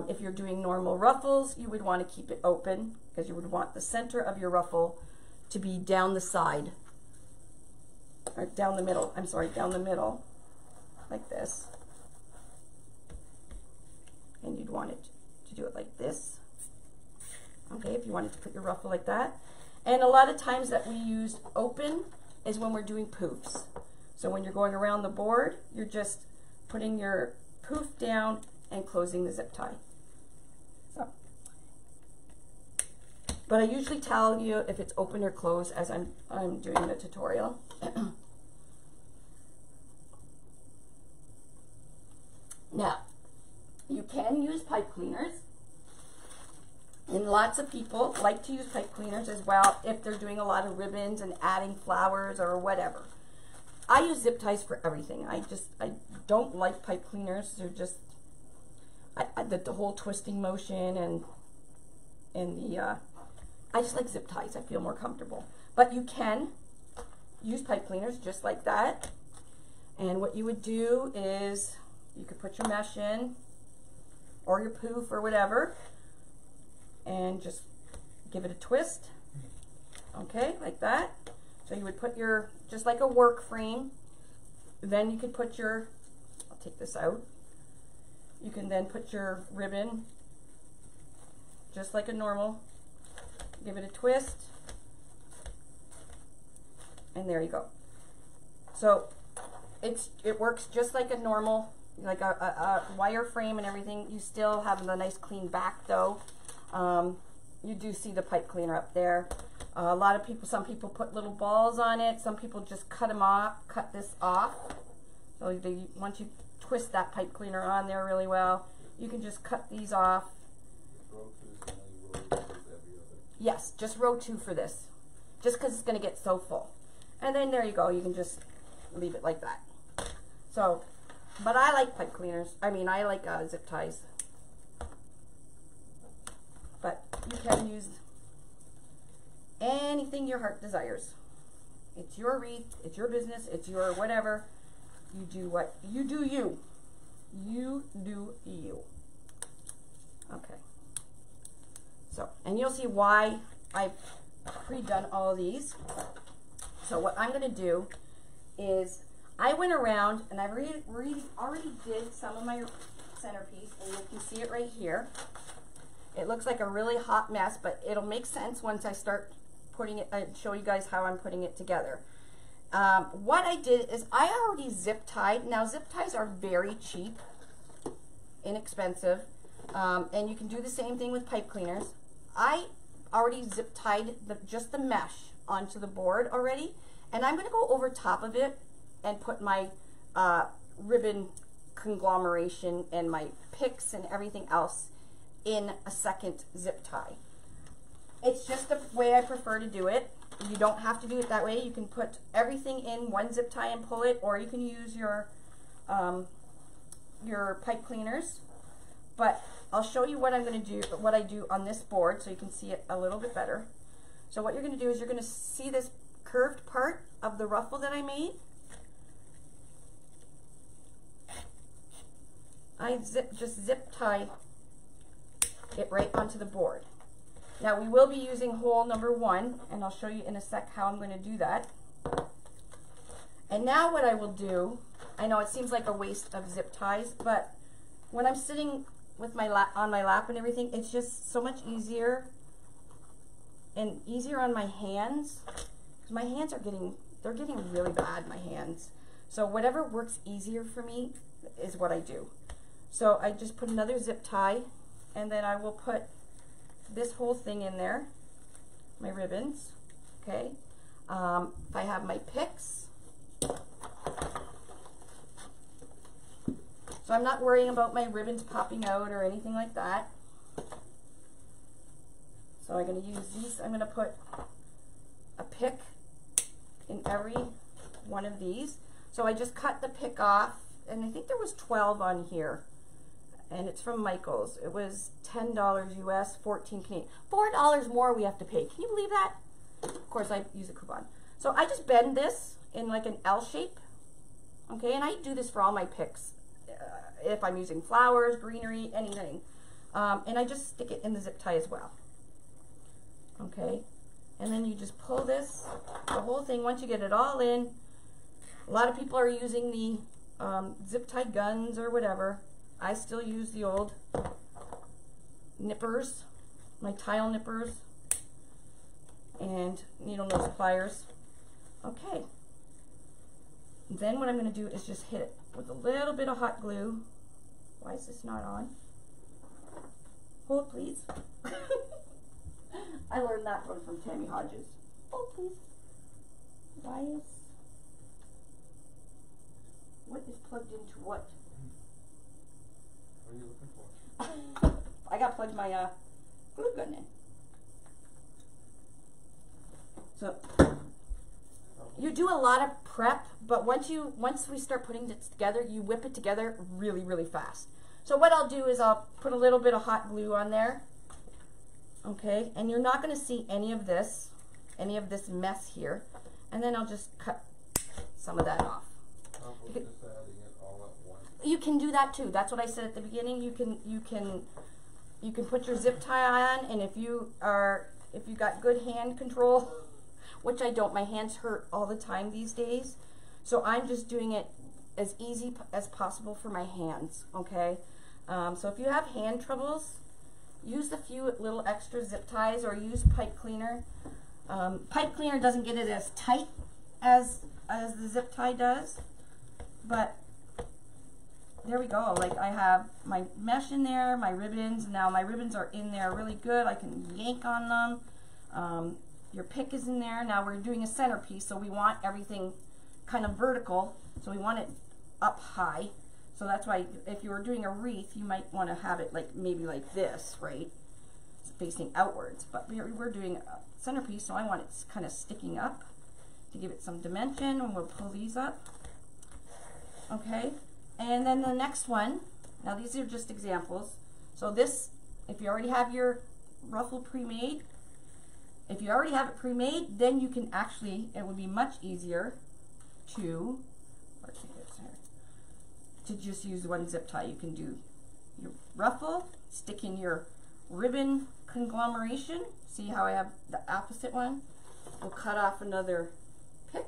If you're doing normal ruffles, you would want to keep it open, because you would want the center of your ruffle to be down the side, or down the middle, I'm sorry, down the middle, like this. And you'd want it to do it like this. Okay, if you wanted to put your ruffle like that. And a lot of times that we use open is when we're doing poofs. So when you're going around the board, you're just putting your poof down and closing the zip tie. So, but I usually tell you if it's open or closed as I'm doing the tutorial. Now, you can use pipe cleaners, and lots of people like to use pipe cleaners as well if they're doing a lot of ribbons and adding flowers or whatever. I use zip ties for everything. I don't like pipe cleaners. They're just the whole twisting motion and the I just like zip ties. I feel more comfortable. But you can use pipe cleaners just like that. And what you would do is you could put your mesh in, or your poof or whatever, and just give it a twist. Okay, like that. So you would put your, just like a work frame, then you could put your, I'll take this out, you can then put your ribbon just like a normal, give it a twist, and there you go. So it works just like a normal, like a wire frame and everything. You still have the nice clean back though. You do see the pipe cleaner up there. A lot of people, some people put little balls on it. Some people just cut them off, cut this off. So once you twist that pipe cleaner on there really well, you can just cut these off. Yes, just row 2 for this. Just because it's going to get so full. And then there you go. You can just leave it like that. So, but I like pipe cleaners. I mean, I like zip ties. But you can use anything your heart desires. It's your wreath, it's your business, it's your whatever. You do what you do, you. You do you. Okay. So, and you'll see why I've pre-done all of these. So what I'm going to do is I went around and I already did some of my centerpiece, and you can see it right here. It looks like a really hot mess, but it'll make sense once I start putting it, show you guys how I'm putting it together. What I did is I already zip tied. Now zip ties are very cheap, inexpensive, and you can do the same thing with pipe cleaners. I already zip tied just the mesh onto the board already, and I'm going to go over top of it and put my ribbon conglomeration and my picks and everything else in a second zip tie. It's just the way I prefer to do it. You don't have to do it that way. You can put everything in one zip tie and pull it, or you can use your pipe cleaners. but I'll show you what I'm going to do, what I do on this board so you can see it a little bit better. So what you're going to do is you're going to see this curved part of the ruffle that I made. I just zip tie it right onto the board. Now we will be using hole number 1, and I'll show you in a sec how I'm going to do that. And now what I will do, I know it seems like a waste of zip ties, but when I'm sitting with my on my lap and everything, it's just so much easier and easier on my hands. Because my hands are they're getting really bad, my hands. So whatever works easier for me is what I do. So I just put another zip tie, and then I will put this whole thing in there, my ribbons, okay? If I have my picks, so I'm not worrying about my ribbons popping out or anything like that. So I'm going to use these. I'm going to put a pick in every one of these. So I just cut the pick off, and I think there was 12 on here. And it's from Michael's. It was $10 US, 14 Canadian. $4 more we have to pay. Can you believe that? Of course, I use a coupon. So I just bend this in like an L shape. Okay, and I do this for all my picks. If I'm using flowers, greenery, anything. And I just stick it in the zip tie as well. Okay, and then you just pull this, the whole thing, once you get it all in. A lot of people are using the zip tie guns or whatever. I still use the old nippers, my tile nippers, and needle nose pliers. Okay. Then what I'm going to do is just hit it with a little bit of hot glue. Why is this not on? Hold, please. I learned that one from Tammy Hodges. Hold, please. Why is... What is plugged into what? What are you looking for? I got plugged my glue gun in. So you do a lot of prep, but once we start putting it together, you whip it together really, really fast. So what I'll do is I'll put a little bit of hot glue on there. Okay, and you're not going to see any of this mess here. And then I'll just cut some of that off. Just adding it all at once. You can do that too. That's what I said at the beginning. You can put your zip tie on, and if you got good hand control, which I don't, my hands hurt all the time these days. So I'm just doing it as easy as possible for my hands, okay? So if you have hand troubles, use a few little extra zip ties or use pipe cleaner. Pipe cleaner doesn't get it as tight as the zip tie does, but there we go. Like I have my mesh in there, my ribbons. Now my ribbons are in there really good. I can yank on them. Your pick is in there. Now we're doing a centerpiece, so we want everything kind of vertical. So we want it up high. So that's why if you were doing a wreath, you might want to have it like maybe like this, right? It's facing outwards. But we're doing a centerpiece, so I want it kind of sticking up to give it some dimension, and we'll pull these up. Okay, and then the next one, now these are just examples. So this, if you already have your ruffle pre-made, if you already have it pre-made, then you can actually, it would be much easier to, just use one zip tie. You can do your ruffle, stick in your ribbon conglomeration. See how I have the opposite one? We'll cut off another pick.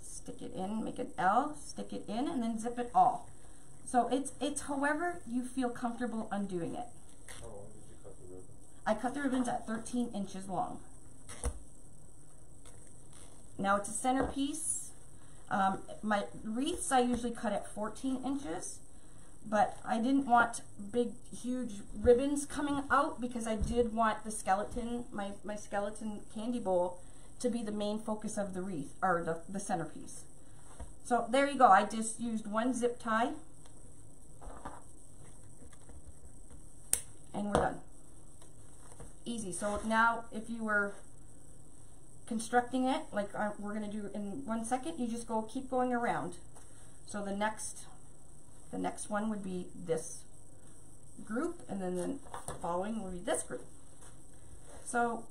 Stick it in, make an L, stick it in, and then zip it all. So it's however you feel comfortable undoing it. How long did you cut the ribbon? I cut the ribbons at 13 inches long. Now it's a centerpiece. My wreaths I usually cut at 14 inches, but I didn't want big, huge ribbons coming out because I did want the skeleton, my skeleton candy bowl, to be the main focus of the wreath, or the centerpiece. So there you go. I just used one zip tie, and we're done. Easy. So now if you were constructing it, like we're going to do in 1 second, you just keep going around. So the next one would be this group, and then the following will be this group. So,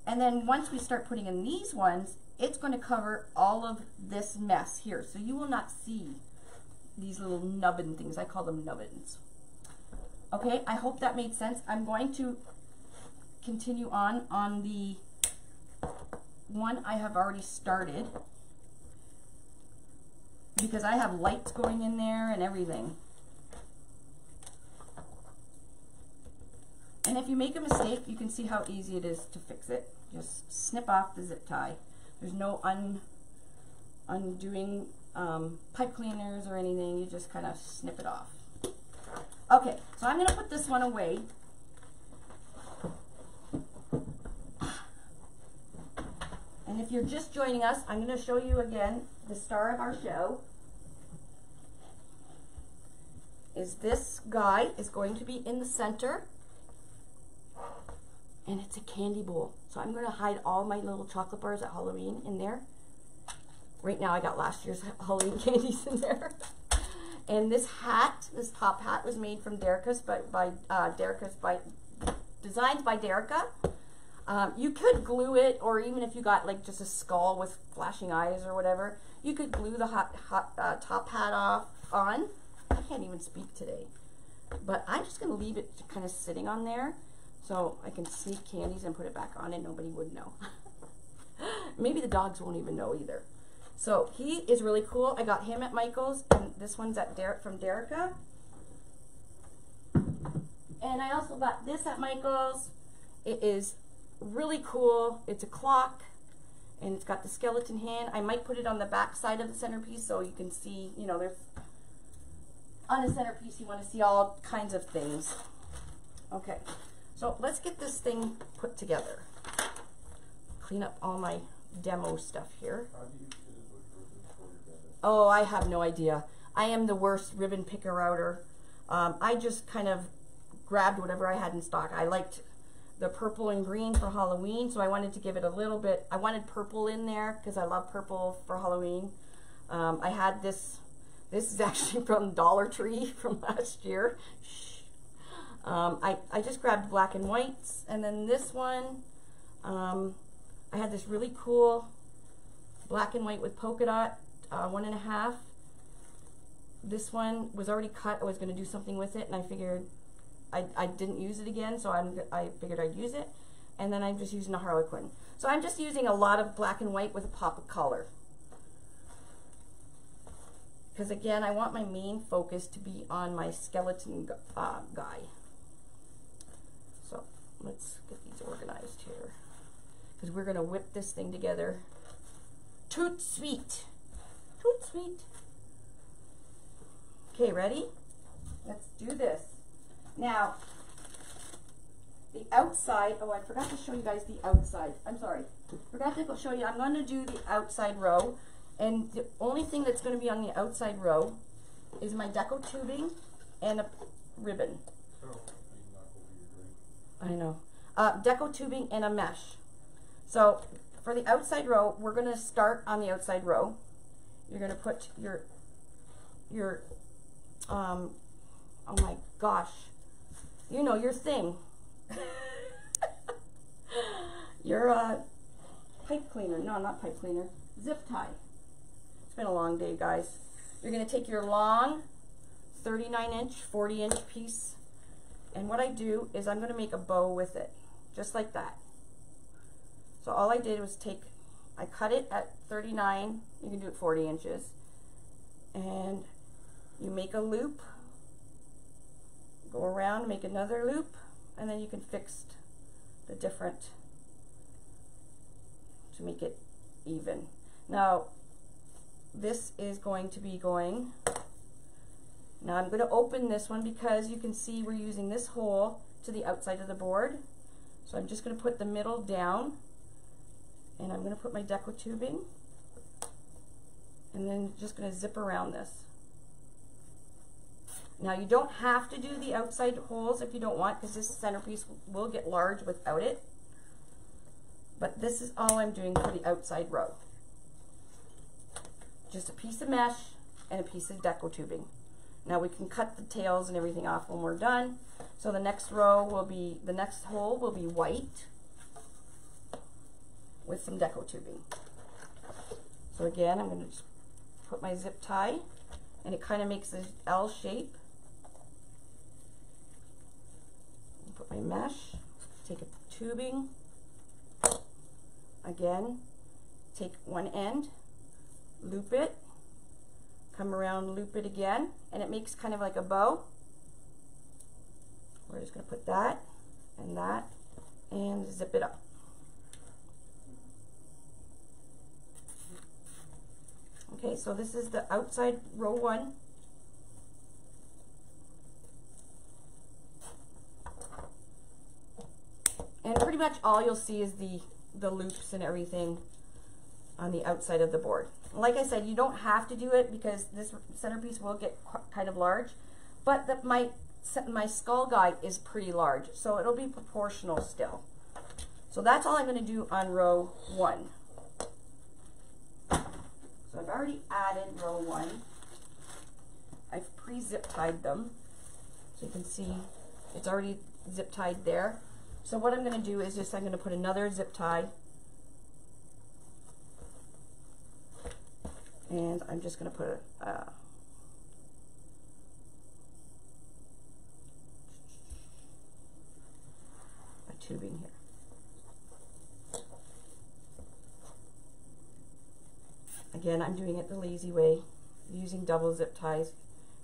and then once we start putting in these ones, it's going to cover all of this mess here. So you will not see these little nubbin things. I call them nubbins. Okay, I hope that made sense. I'm going to continue on the one I have already started, because I have lights going in there and everything. And if you make a mistake, you can see how easy it is to fix it. Just snip off the zip tie. There's no undoing pipe cleaners or anything. You just kind of snip it off. Okay, so I'm going to put this one away. And if you're just joining us, I'm going to show you again the star of our show. Is this guy is going to be in the center. And it's a candy bowl. So I'm going to hide all my little chocolate bars at Halloween in there. Right now I got last year's Halloween candies in there. And this hat, this top hat, was made from Derica's Designs by Derica. You could glue it, or even if you got like just a skull with flashing eyes or whatever, you could glue the top hat on. I can't even speak today. But I'm just going to leave it kind of sitting on there, so I can sneak candies and put it back on and nobody would know. Maybe the dogs won't even know either. So he is really cool. I got him at Michael's, and this one's at from Derica. And I also got this at Michael's. It is really cool. It's a clock, and it's got the skeleton hand. I might put it on the back side of the centerpiece so you can see, you know, there's on a centerpiece you want to see all kinds of things. Okay. So let's get this thing put together. Clean up all my demo stuff here. How do you choose which ribbons for your demo? Oh, I have no idea. I am the worst ribbon picker outer. I just kind of grabbed whatever I had in stock. I liked the purple and green for Halloween, so I wanted to give it a little bit. I wanted purple in there because I love purple for Halloween. I had this. This is actually from Dollar Tree from last year. I just grabbed black and whites, and then this one, I had this really cool black and white with polka dot, 1.5. This one was already cut. I was going to do something with it, and I figured I didn't use it again, so I figured I'd use it. And then I'm just using a Harlequin. So I'm just using a lot of black and white with a pop of color. Because again, I want my main focus to be on my skeleton guy. So let's get these organized here, because we're going to whip this thing together. Toot sweet. Toot sweet. Okay, ready? Let's do this. Now, the outside, oh, I forgot to show you guys the outside. I'm sorry. Forgot to show you. I'm going to do the outside row. And the only thing that's going to be on the outside row is my deco tubing and a ribbon. I know. Deco tubing and a mesh. So for the outside row, we're going to start on the outside row. You're going to put your oh my gosh, you know, your thing. Your pipe cleaner. No, not pipe cleaner. Zip tie. It's been a long day, guys. You're going to take your long 39-inch, 40-inch piece, and what I do is I'm going to make a bow with it, just like that. So all I did was I cut it at 39, you can do it 40 inches, and you make a loop, go around, make another loop, and then you can fix the different to make it even. Now, this is going to be going, now I'm going to open this one because you can see we're using this hole to the outside of the board. So I'm just going to put the middle down, and I'm going to put my deco tubing, and then just going to zip around this. Now you don't have to do the outside holes if you don't want, because this centerpiece will get large without it. But this is all I'm doing for the outside row. Just a piece of mesh, and a piece of deco tubing. Now we can cut the tails and everything off when we're done. So the next row will be, the next hole will be white with some deco tubing. So again, I'm going to just put my zip tie, and it kind of makes this L shape. Put my mesh, take a tubing, again, take one end, loop it, come around, loop it again, and it makes kind of like a bow. We're just going to put that and zip it up. Okay, so this is the outside row 1. And pretty much all you'll see is the loops and everything on the outside of the board. Like I said, you don't have to do it because this centerpiece will get kind of large, but my skull guide is pretty large, so it'll be proportional still. So that's all I'm going to do on row 1. So I've already added row 1. I've pre-zip tied them. So you can see it's already zip tied there. So what I'm going to do is just I'm going to put another zip tie, and I'm just going to put a tubing here. Again, I'm doing it the lazy way, using double zip ties.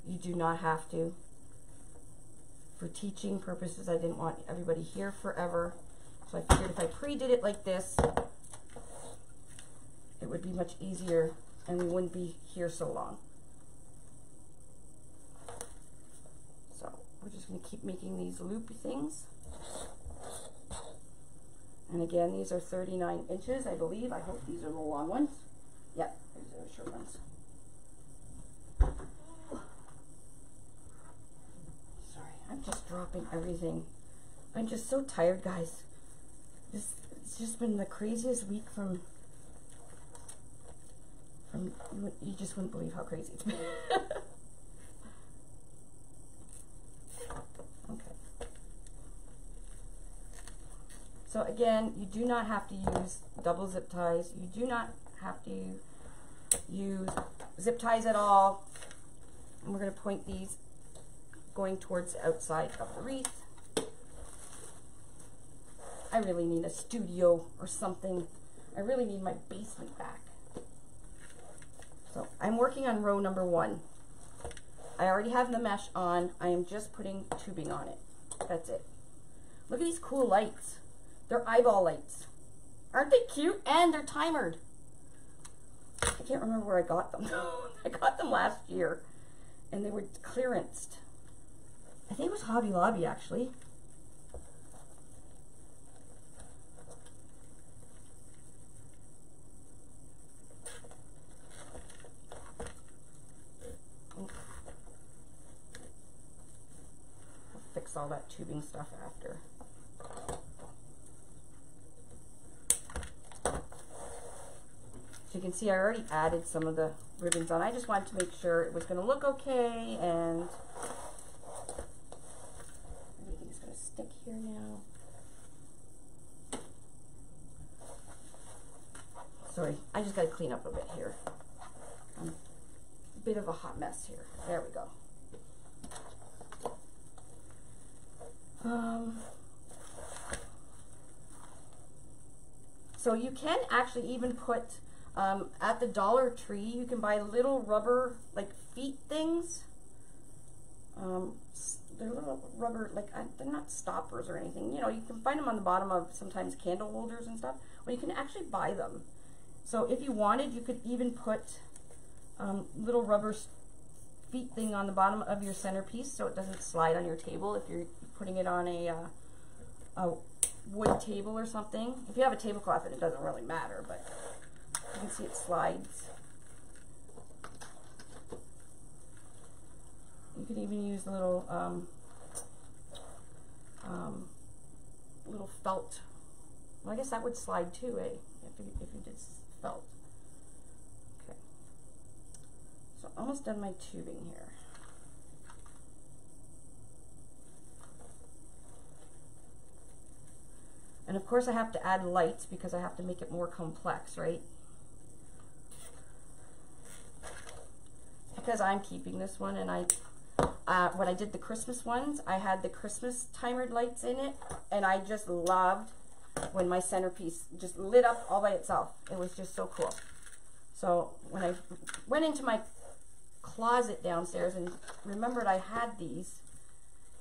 You do not have to. For teaching purposes, I didn't want everybody here forever. So I figured if I pre-did it like this, it would be much easier and we wouldn't be here so long. So we're just going to keep making these loopy things. And again, these are 39 inches, I believe. I hope these are the long ones. Yep, these are the short ones. Sorry, I'm just dropping everything. I'm just so tired, guys. It's just been the craziest week from you just wouldn't believe how crazy it's been. Okay. So again, you do not have to use double zip ties. You do not have to use zip ties at all. And we're going to point these going towards the outside of the wreath. I really need a studio or something. I really need my basement back. So I'm working on row number 1. I already have the mesh on. I am just putting tubing on it. That's it. Look at these cool lights. They're eyeball lights. Aren't they cute? And they're timered. I can't remember where I got them. I got them last year, and they were clearanced. I think it was Hobby Lobby, actually. I'll fix all that tubing stuff after. So you can see I already added some of the ribbons on. I just wanted to make sure it was going to look okay, and everything's going to stick here now. Sorry, I just got to clean up a bit here. I'm a bit of a hot mess here. There we go. So you can actually even put at the Dollar Tree, you can buy little rubber, like feet things. They're little rubber, like, they're not stoppers or anything. You know, you can find them on the bottom of sometimes candle holders and stuff. Well, you can actually buy them. So if you wanted, you could even put little rubber feet thing on the bottom of your centerpiece so it doesn't slide on your table if you're putting it on a wood table or something. If you have a tablecloth, it doesn't really matter, but you can see it slides. You could even use little little felt. Well, I guess that would slide too, eh? If you did felt. Okay. So almost done my tubing here. And of course I have to add lights because I have to make it more complex, right? Because I'm keeping this one, and when I did the Christmas ones, I had the Christmas timered lights in it, and I just loved when my centerpiece just lit up all by itself. It was just so cool. So when I went into my closet downstairs and remembered I had these,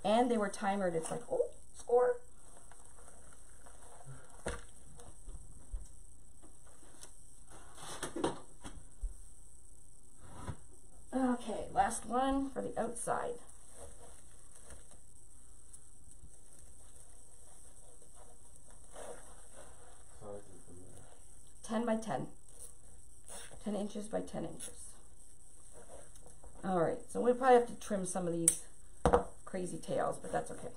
and they were timered, it's like, oh, score. Okay, last one for the outside. Size of the mesh. 10 by 10. 10 inches by 10 inches. Alright, so we'll probably have to trim some of these crazy tails, but that's okay.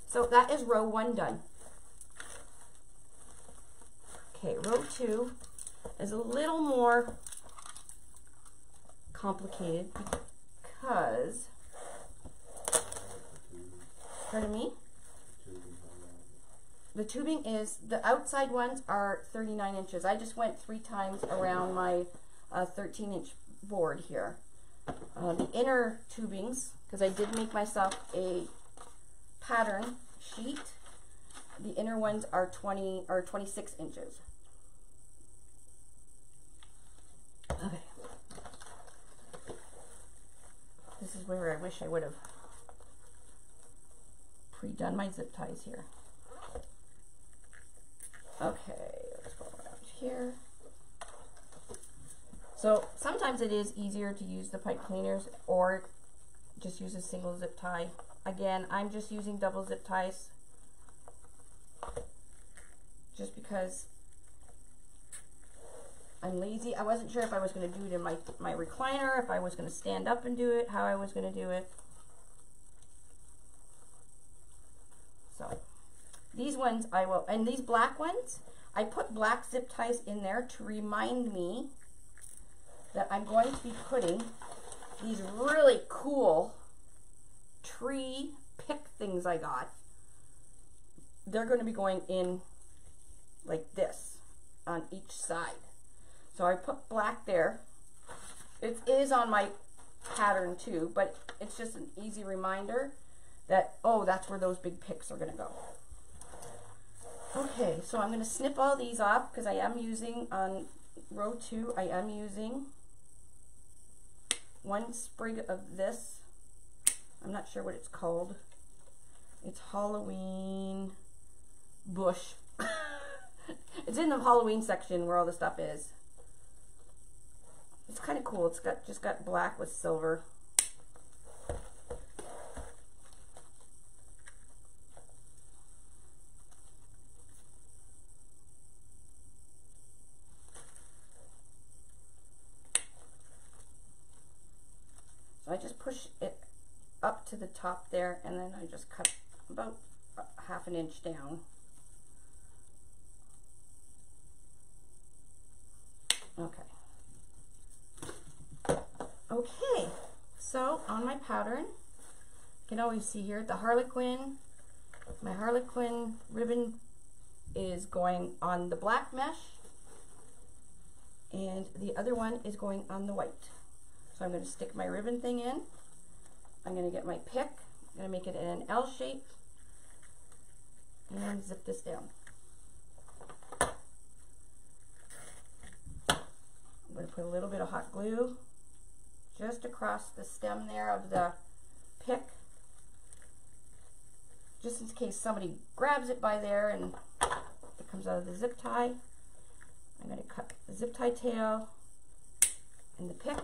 So that is row 1 done. Okay, row 2 is a little more complicated because, pardon me? The tubing is, the outside ones are 39 inches. I just went 3 times around my 13-inch board here. The inner tubings, because I did make myself a pattern sheet, the inner ones are 26 inches. Okay. This is where I wish I would have pre-done my zip ties here. Okay, let's go around here. So sometimes it is easier to use the pipe cleaners or just use a single zip tie. Again, I'm just using double zip ties just because I'm lazy. I wasn't sure if I was going to do it in my recliner, if I was going to stand up and do it, how I was going to do it. So these ones I will, and these black ones, I put black zip ties in there to remind me that I'm going to be putting these really cool tree pick things I got. They're going to be going in like this on each side. So I put black there. It is on my pattern too, but it's just an easy reminder that, oh, that's where those big picks are going to go. Okay, so I'm going to snip all these off because I am using, on row 2, I am using 1 sprig of this. I'm not sure what it's called. It's Halloween bush. It's in the Halloween section where all the stuff is. It's kind of cool. It's just got black with silver. So I just push it up to the top there, and then I just cut about ½ an inch down. Okay. Okay, so on my pattern, you can always see here the Harlequin. My Harlequin ribbon is going on the black mesh, and the other one is going on the white. So I'm going to stick my ribbon thing in. I'm going to get my pick. I'm going to make it in an L shape and zip this down. I'm going to put a little bit of hot glue just across the stem there of the pick, just in case somebody grabs it by there and it comes out of the zip tie. I'm going to cut the zip tie tail and the pick.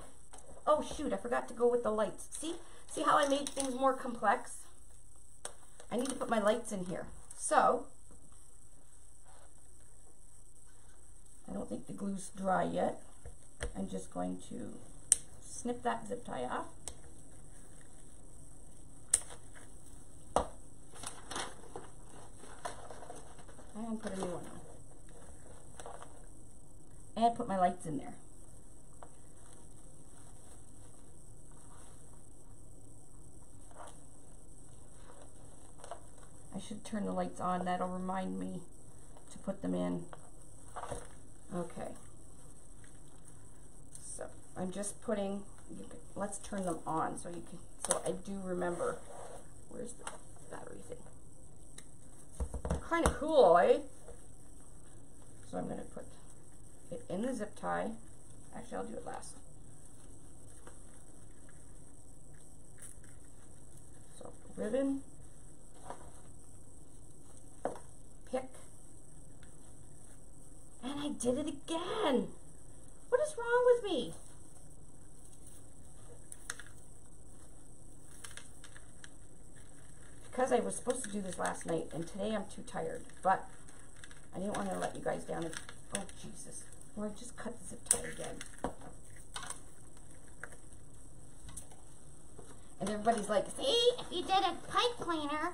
Oh shoot, I forgot to go with the lights. See how I made things more complex? I need to put my lights in here. So, I don't think the glue's dry yet. I'm just going to snip that zip tie off. And put a new one on. And put my lights in there. I should turn the lights on. That'll remind me to put them in. Okay. So I'm just putting, let's turn them on so you can, so I do remember. Where's the battery thing? Kind of cool, eh? So I'm going to put it in the zip tie. Actually, I'll do it last. So ribbon, pick, and I did it again. What is wrong with me? Because I was supposed to do this last night, and today I'm too tired, but I didn't want to let you guys down. Oh, Jesus. Well, I just cut the zip tie again. And everybody's like, see, if you did a pipe cleaner.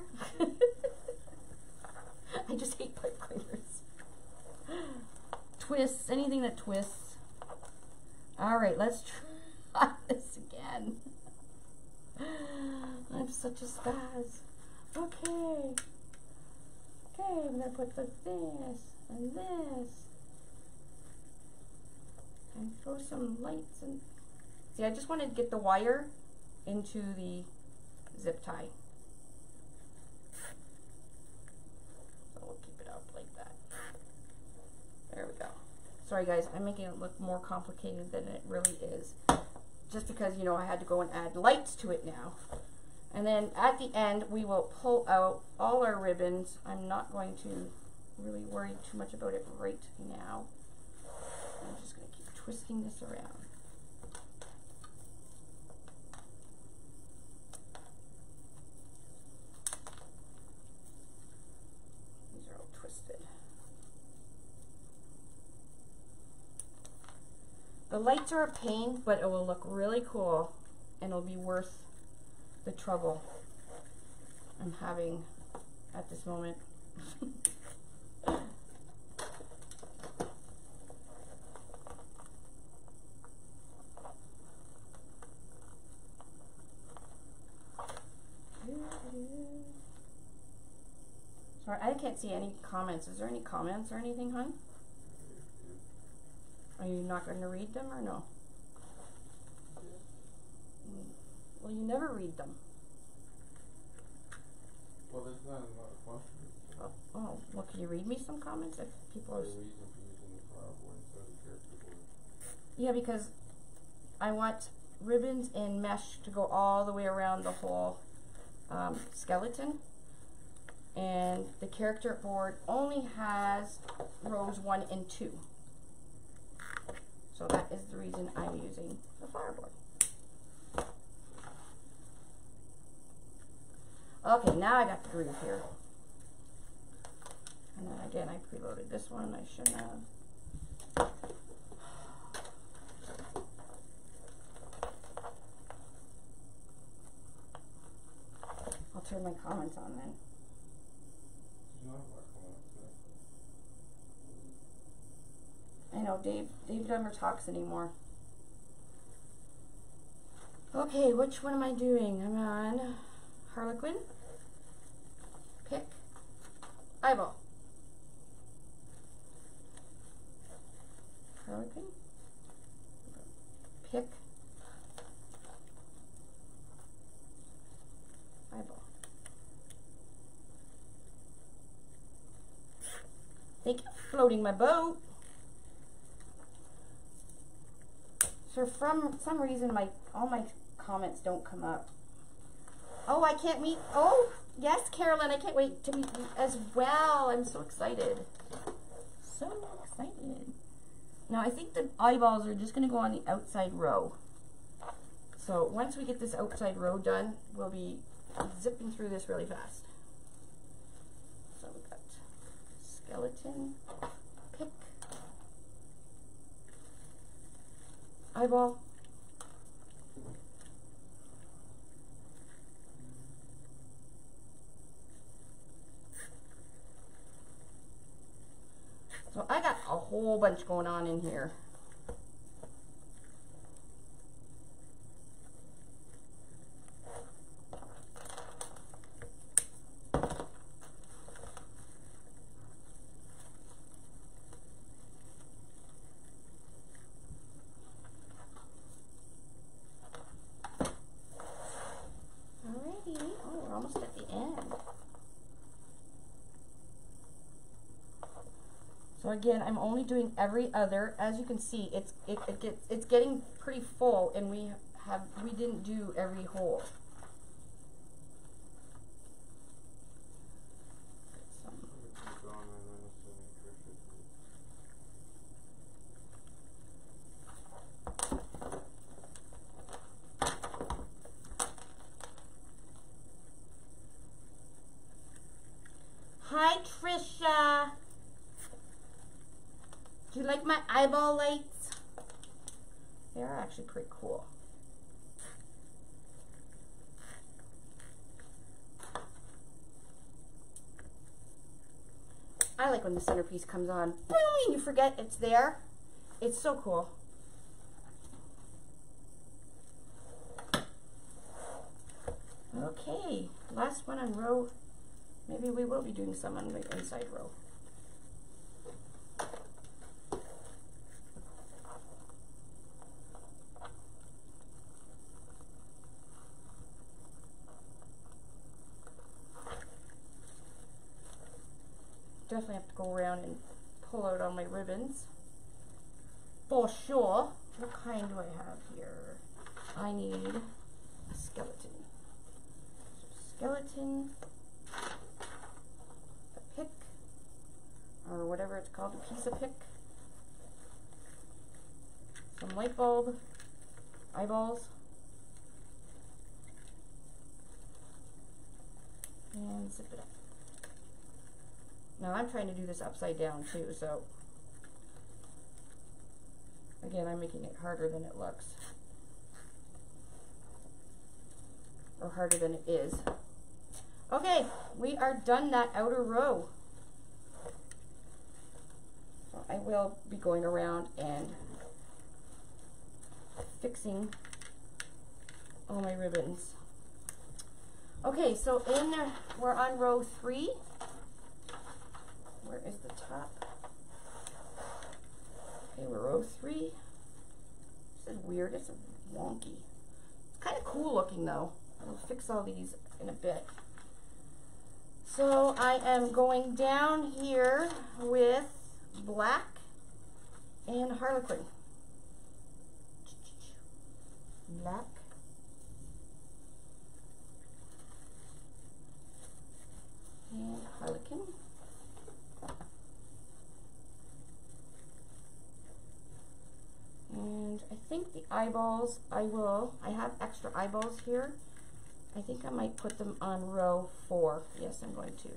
I just hate pipe cleaners. Twists, anything that twists. All right, let's try this again. I'm such a spaz. Okay. Okay, I'm going to put this and this. And throw some lights and... See, I just wanted to get the wire into the zip tie. So we'll keep it up like that. There we go. Sorry guys, I'm making it look more complicated than it really is. Just because, you know, I had to go and add lights to it now. And then at the end, we will pull out all our ribbons. I'm not going to really worry too much about it right now. I'm just going to keep twisting this around. These are all twisted. The lights are a pain, but it will look really cool and it'll be worth the trouble I'm having at this moment. Sorry, I can't see any comments. Is there any comments or anything, hon? Are you not going to read them or no? Well, you never read them. Well, there's not a lot of questions. Oh, well, can you read me some comments if people are... The reason for using the flower board instead of the character board. Yeah, because I want ribbons and mesh to go all the way around the whole skeleton. And the character board only has rows 1 and 2. So that is the reason I'm using the flower board. Okay, now I got the groove here. And then again, I preloaded this one. I shouldn't have. I'll turn my comments on then. You don't have a lot coming up today. I know, Dave never talks anymore. Okay, which one am I doing? I'm on Harlequin, pick, eyeball. Harlequin, pick, eyeball. Thank you for floating my boat. So from some reason, all my comments don't come up. Oh, I can't meet. Oh, yes, Carolyn, I can't wait to meet you as well. I'm so excited. So excited. Now, I think the eyeballs are just going to go on the outside row. So once we get this outside row done, we'll be zipping through this really fast. So we've got skeleton, pick, eyeball, so I got a whole bunch going on in here. So again, I'm only doing every other. As you can see, it's getting pretty full, and we didn't do every hole. Hi, Trisha. Do you like my eyeball lights? They are actually pretty cool. I like when the centerpiece comes on, boom, and you forget it's there. It's so cool. Okay, last one on row. Maybe we will be doing some on the inside row. Definitely have to go around and pull out all my ribbons for sure. What kind do I have here? I need a skeleton. So skeleton, a pick, or whatever it's called, a piece of pick, some light bulb, eyeballs, and zip it up. Now I'm trying to do this upside down too, so again, I'm making it harder than it looks, or harder than it is. Okay, we are done that outer row. So I will be going around and fixing all my ribbons. Okay, so we're on row 3. Where is the top? Okay, we're row 3. This is weird. It's wonky. It's kind of cool looking though. I'll fix all these in a bit. So I am going down here with black and harlequin. Black. And harlequin. And I think the eyeballs, I have extra eyeballs here. I think I might put them on row 4. Yes, I'm going to.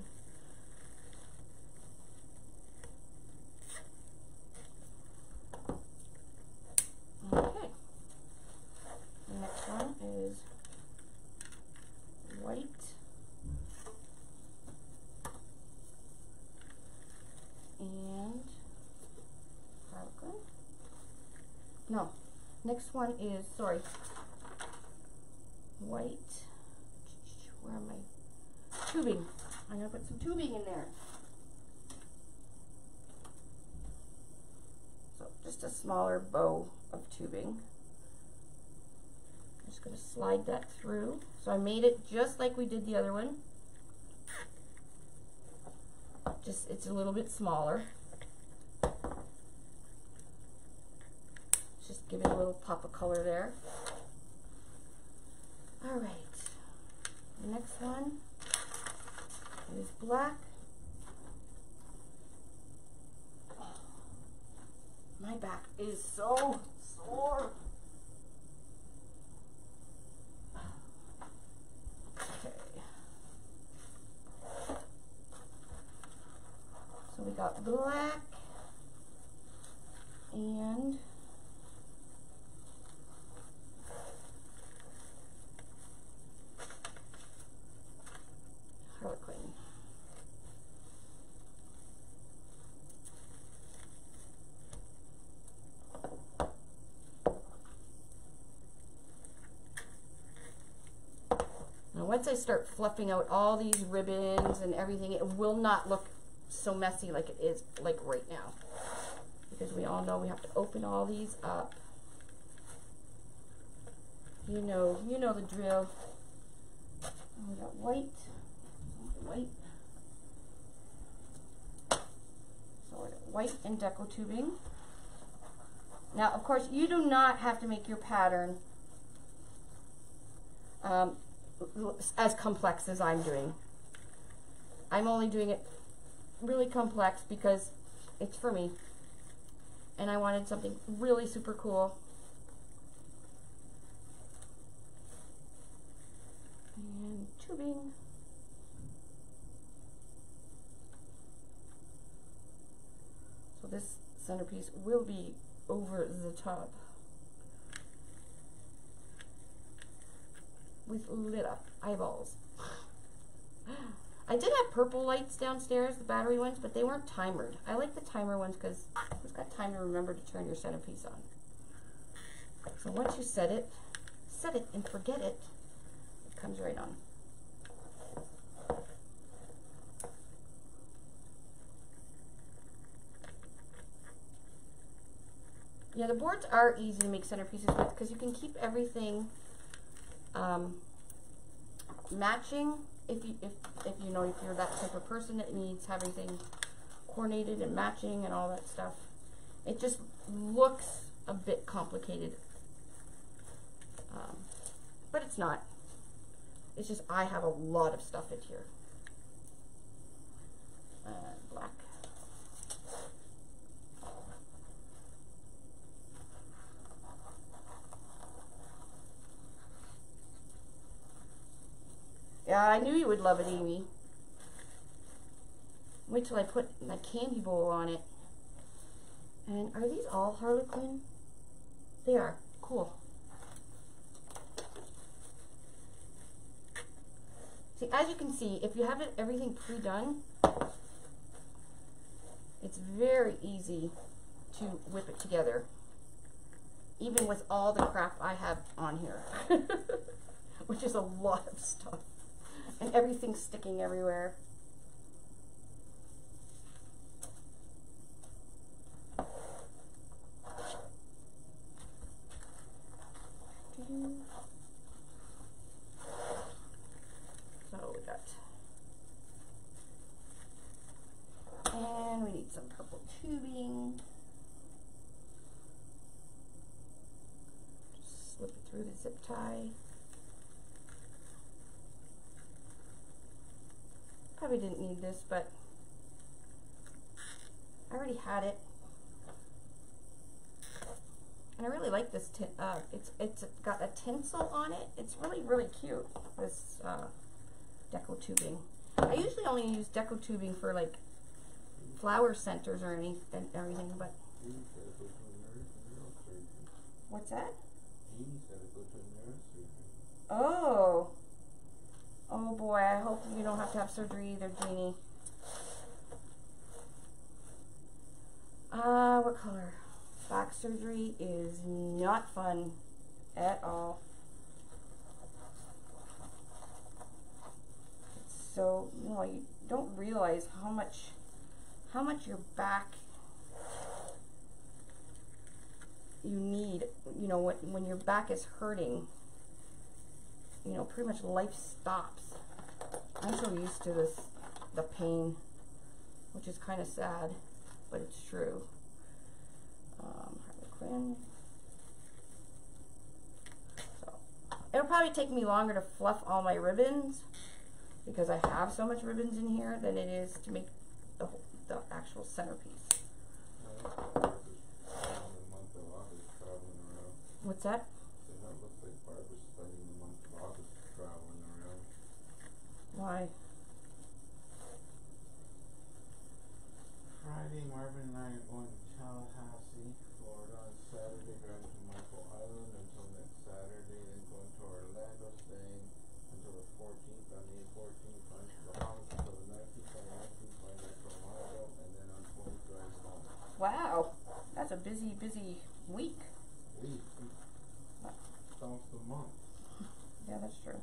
Okay. The next one is white. And harlequin. No, next one is, sorry, white. Where am I? Tubing. I'm going to put some tubing in there. So just a smaller bow of tubing. I'm just going to slide that through. So I made it just like we did the other one. Just, it's a little bit smaller. Just give it a little pop of color there. All right. The next one is black. Oh, my back is so sore. Okay. So we got black and harlequin. Now once I start fluffing out all these ribbons and everything, it will not look so messy like it is like right now. Because we all know we have to open all these up. You know the drill. And we got white. So white and deco tubing. Now, of course, you do not have to make your pattern as complex as I'm doing. I'm only doing it really complex because it's for me. And I wanted something really super cool. And tubing. So this centerpiece will be over the top with lit up eyeballs. I did have purple lights downstairs, the battery ones, but they weren't timered. I like the timer ones because it's got time to remember to turn your centerpiece on. So once you set it and forget it, it comes right on. Yeah, the boards are easy to make centerpieces with because you can keep everything matching. If you know, if you're that type of person that needs everything coordinated and matching and all that stuff, it just looks a bit complicated, but it's not. It's just I have a lot of stuff in here. Black. Yeah, I knew you would love it, Amy. Wait till I put my candy bowl on it. And are these all Harlequin? They are. Cool. See, as you can see, if you have everything pre-done, it's very easy to whip it together. Even with all the crap I have on here. Which is a lot of stuff. And everything's sticking everywhere. So we got, and we need some purple tubing. Just slip it through the zip tie. Probably didn't need this, but I already had it. And I really like this, it's got a tinsel on it. It's really, really cute, this deco tubing. I usually only use deco tubing for like flower centers or everything, but. What's that? Oh. Oh boy, I hope you don't have to have surgery either, Jeannie. What color? Back surgery is not fun at all. So, you know, you don't realize how much your back you need, you know, when your back is hurting. You know, pretty much life stops. I'm so used to this, the pain, which is kind of sad, but it's true. Harlequin. So, it'll probably take me longer to fluff all my ribbons because I have so much ribbons in here than it is to make the actual centerpiece. What's that? Why? Friday, Marvin and I are going to Tallahassee, Florida on Saturday, driving to Michael Island until next Saturday, then going to Orlando, staying until the 14th. On the 14th, going to the Bahamas until the 19th. On the 19th, going back to Orlando, and then on 20th, driving home. Wow, that's a busy, busy week. It's almost a month. Yeah, that's true.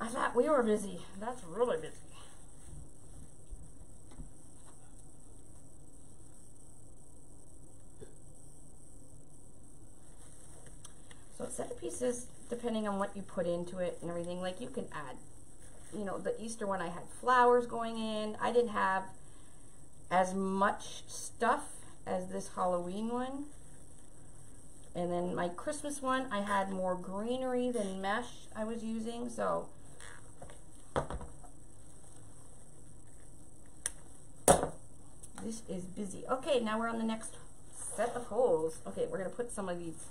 I thought we were busy. That's really busy. So centerpieces, depending on what you put into it and everything, like you can add, you know, the Easter one I had flowers going in. I didn't have as much stuff as this Halloween one. And then my Christmas one, I had more greenery than mesh I was using, so this is busy. Okay, now we're on the next set of holes. Okay, we're gonna put some of these,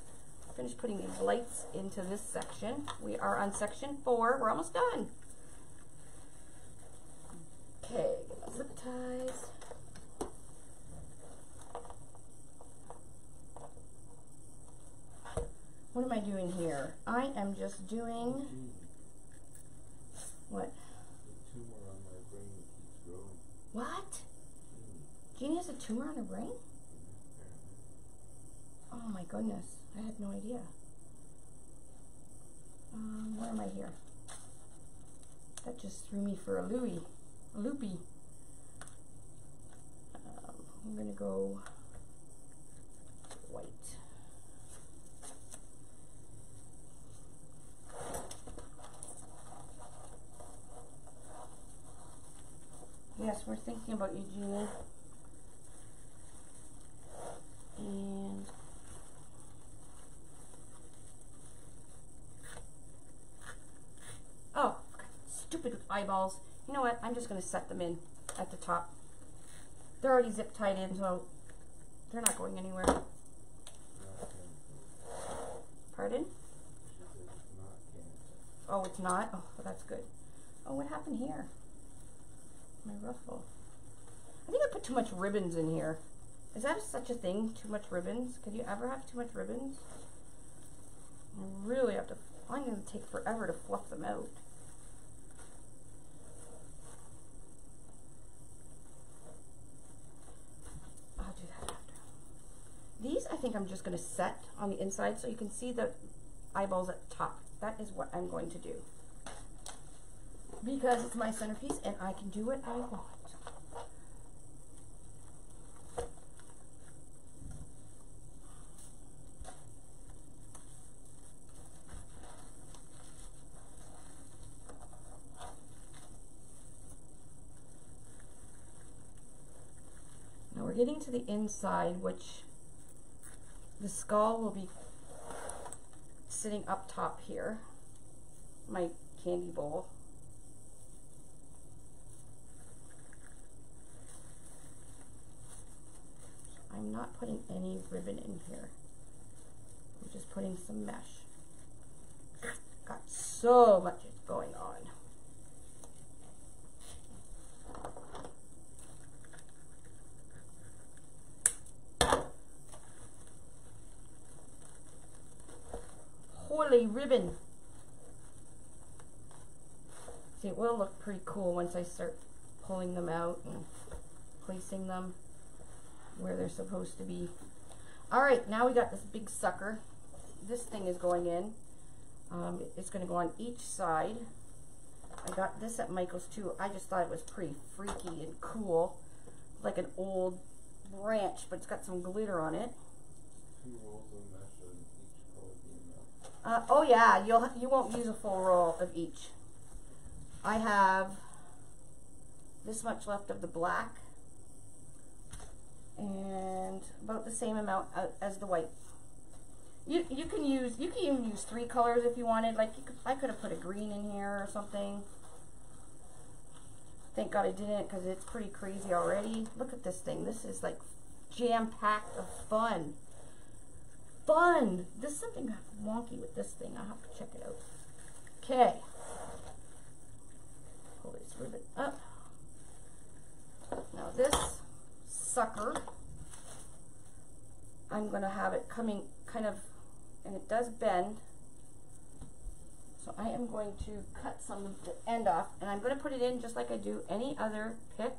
finish putting these lights into this section. We are on section 4, we're almost done. Okay, zip ties. What am I doing here? I am just doing what? The tumor on my brain keeps growing. What? Jeannie has a tumor on her brain? Oh my goodness, I had no idea. Where am I here? That just threw me for a loopy. I'm gonna go white. Yes, we're thinking about you, Jeannie. And oh, stupid eyeballs. You know what? I'm just going to set them in at the top. They're already zip tied in, so they're not going anywhere. Pardon? Oh, it's not? Oh, well, that's good. Oh, what happened here? My ruffle. I think I put too much ribbons in here. Is that such a thing? Too much ribbons? Could you ever have too much ribbons? I really have to, I'm going to take forever to fluff them out. I'll do that after. These I think I'm just going to set on the inside so you can see the eyeballs at the top. That is what I'm going to do. Because it's my centerpiece and I can do what I want. Now we're getting to the inside, which the skull will be sitting up top here. My candy bowl. I'm not putting any ribbon in here. I'm just putting some mesh. Got so much going on. Holy ribbon. See, it will look pretty cool once I start pulling them out and placing them where they're supposed to be. Alright, now we got this big sucker. This thing is going in. It's going to go on each side. I got this at Michael's too. I just thought it was pretty freaky and cool. Like an old branch, but it's got some glitter on it. 2 rolls of mesh and each color being enough. Oh yeah, you won't use a full roll of each. I have this much left of the black. And about the same amount as the white. You can even use 3 colors if you wanted. Like I could have put a green in here or something. Thank God I didn't, because it's pretty crazy already. Look at this thing. This is like jam-packed of fun. Fun. There's something wonky with this thing. I'll have to check it out. Okay. Pull this ribbon up. Now this sucker, I'm going to have it coming kind of, and it does bend, so I am going to cut some of the end off, and I'm going to put it in just like I do any other pick.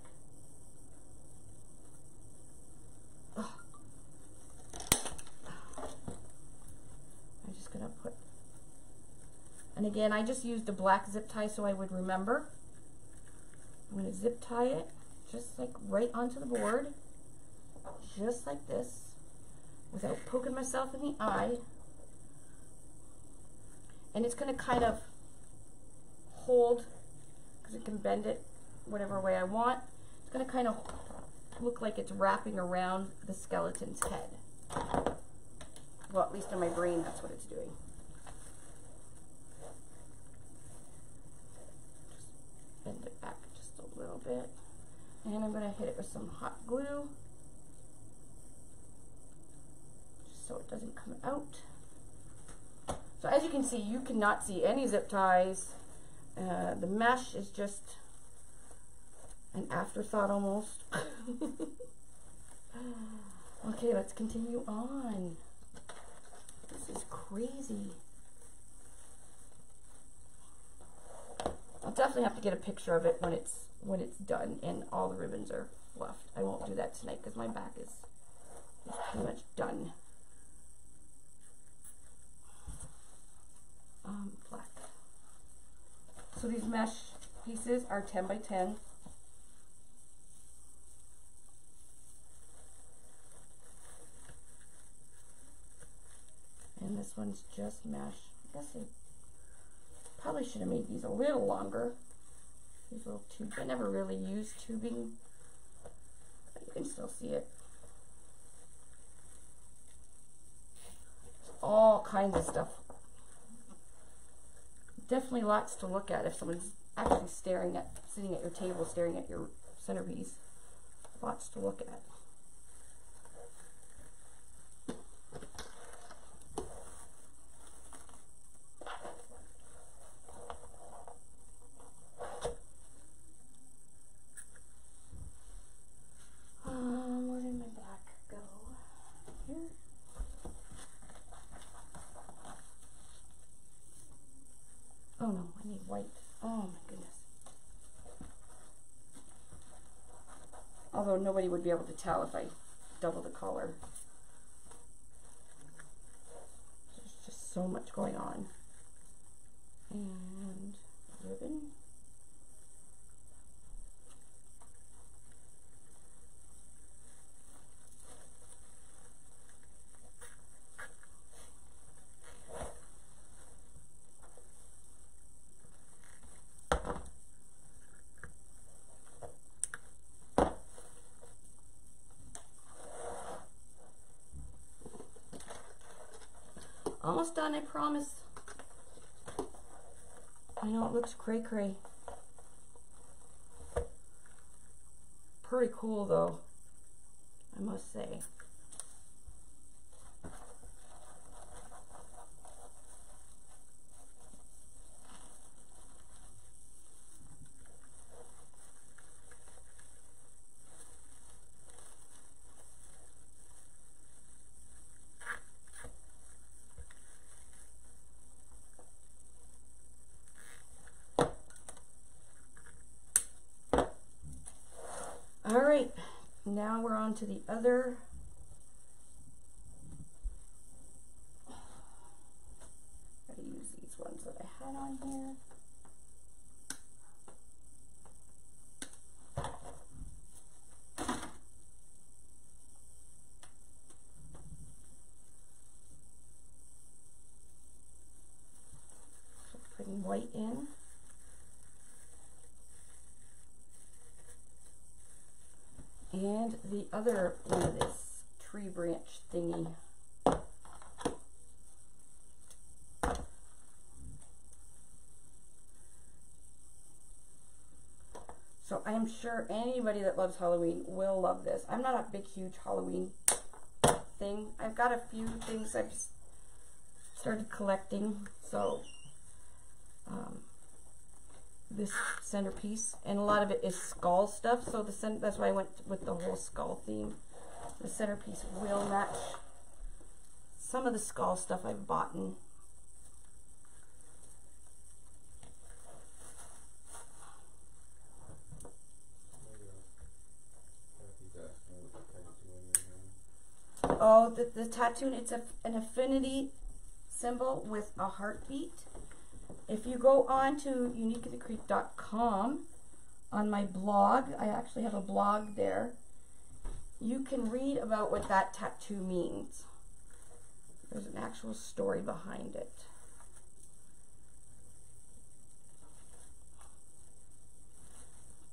I'm just going to put, and again I just used a black zip tie so I would remember. I'm going to zip tie it just like right onto the board, just like this, without poking myself in the eye. And it's going to kind of hold, because it can bend it whatever way I want. It's going to kind of look like it's wrapping around the skeleton's head. Well, at least in my brain, that's what it's doing. Just bend it back just a little bit. And I'm going to hit it with some hot glue, just so it doesn't come out. So as you can see, you cannot see any zip ties. The mesh is just an afterthought almost. Okay, let's continue on. This is crazy. I'll definitely have to get a picture of it when it's done and all the ribbons are fluffed. I won't do that tonight because my back is pretty much done. Black. So these mesh pieces are 10 by 10. And this one's just mesh. I guess I probably should have made these a little longer. These little tubes. I never really used tubing. But you can still see it. All kinds of stuff. Definitely lots to look at if someone's actually sitting at your table, staring at your centerpiece. Lots to look at. Where did my black go? Here. Oh no, I need white. Oh my goodness. Although nobody would be able to tell if I double the color. There's just so much going on. And ribbon. Almost done, I promise. I know it looks cray-cray. Pretty cool though, I must say. All right, now we're on to the other. Gotta use these ones that I had on here. So putting white in. And the other one of this tree branch thingy. So I am sure anybody that loves Halloween will love this. I'm not a big, huge Halloween thing. I've got a few things I've started collecting. So this centerpiece, and a lot of it is skull stuff, so that's why I went with the whole skull theme. The centerpiece will match some of the skull stuff I've bought in. Oh, the tattoo, it's an affinity symbol with a heartbeat. If you go on to uniqueinthecreek.com, on my blog, I actually have a blog there, you can read about what that tattoo means. There's an actual story behind it.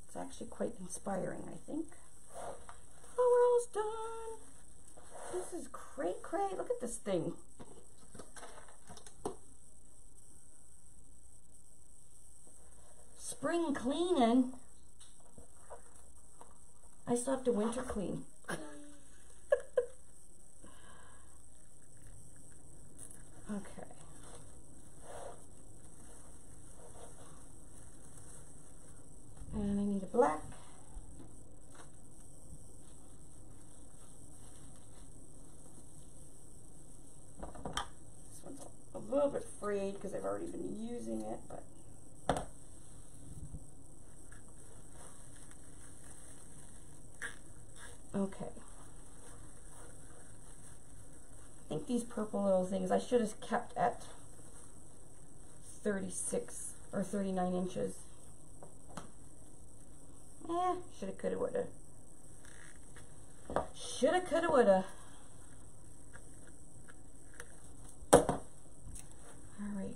It's actually quite inspiring, I think. almost done. This is cray. Look at this thing. Spring cleaning. I still have to winter clean. Okay. And I need a black. This one's a little bit frayed because I've already been using it, but okay. I think these purple little things I should have kept at 36 or 39 inches. Shoulda, coulda, woulda. Shoulda, coulda, woulda. All right.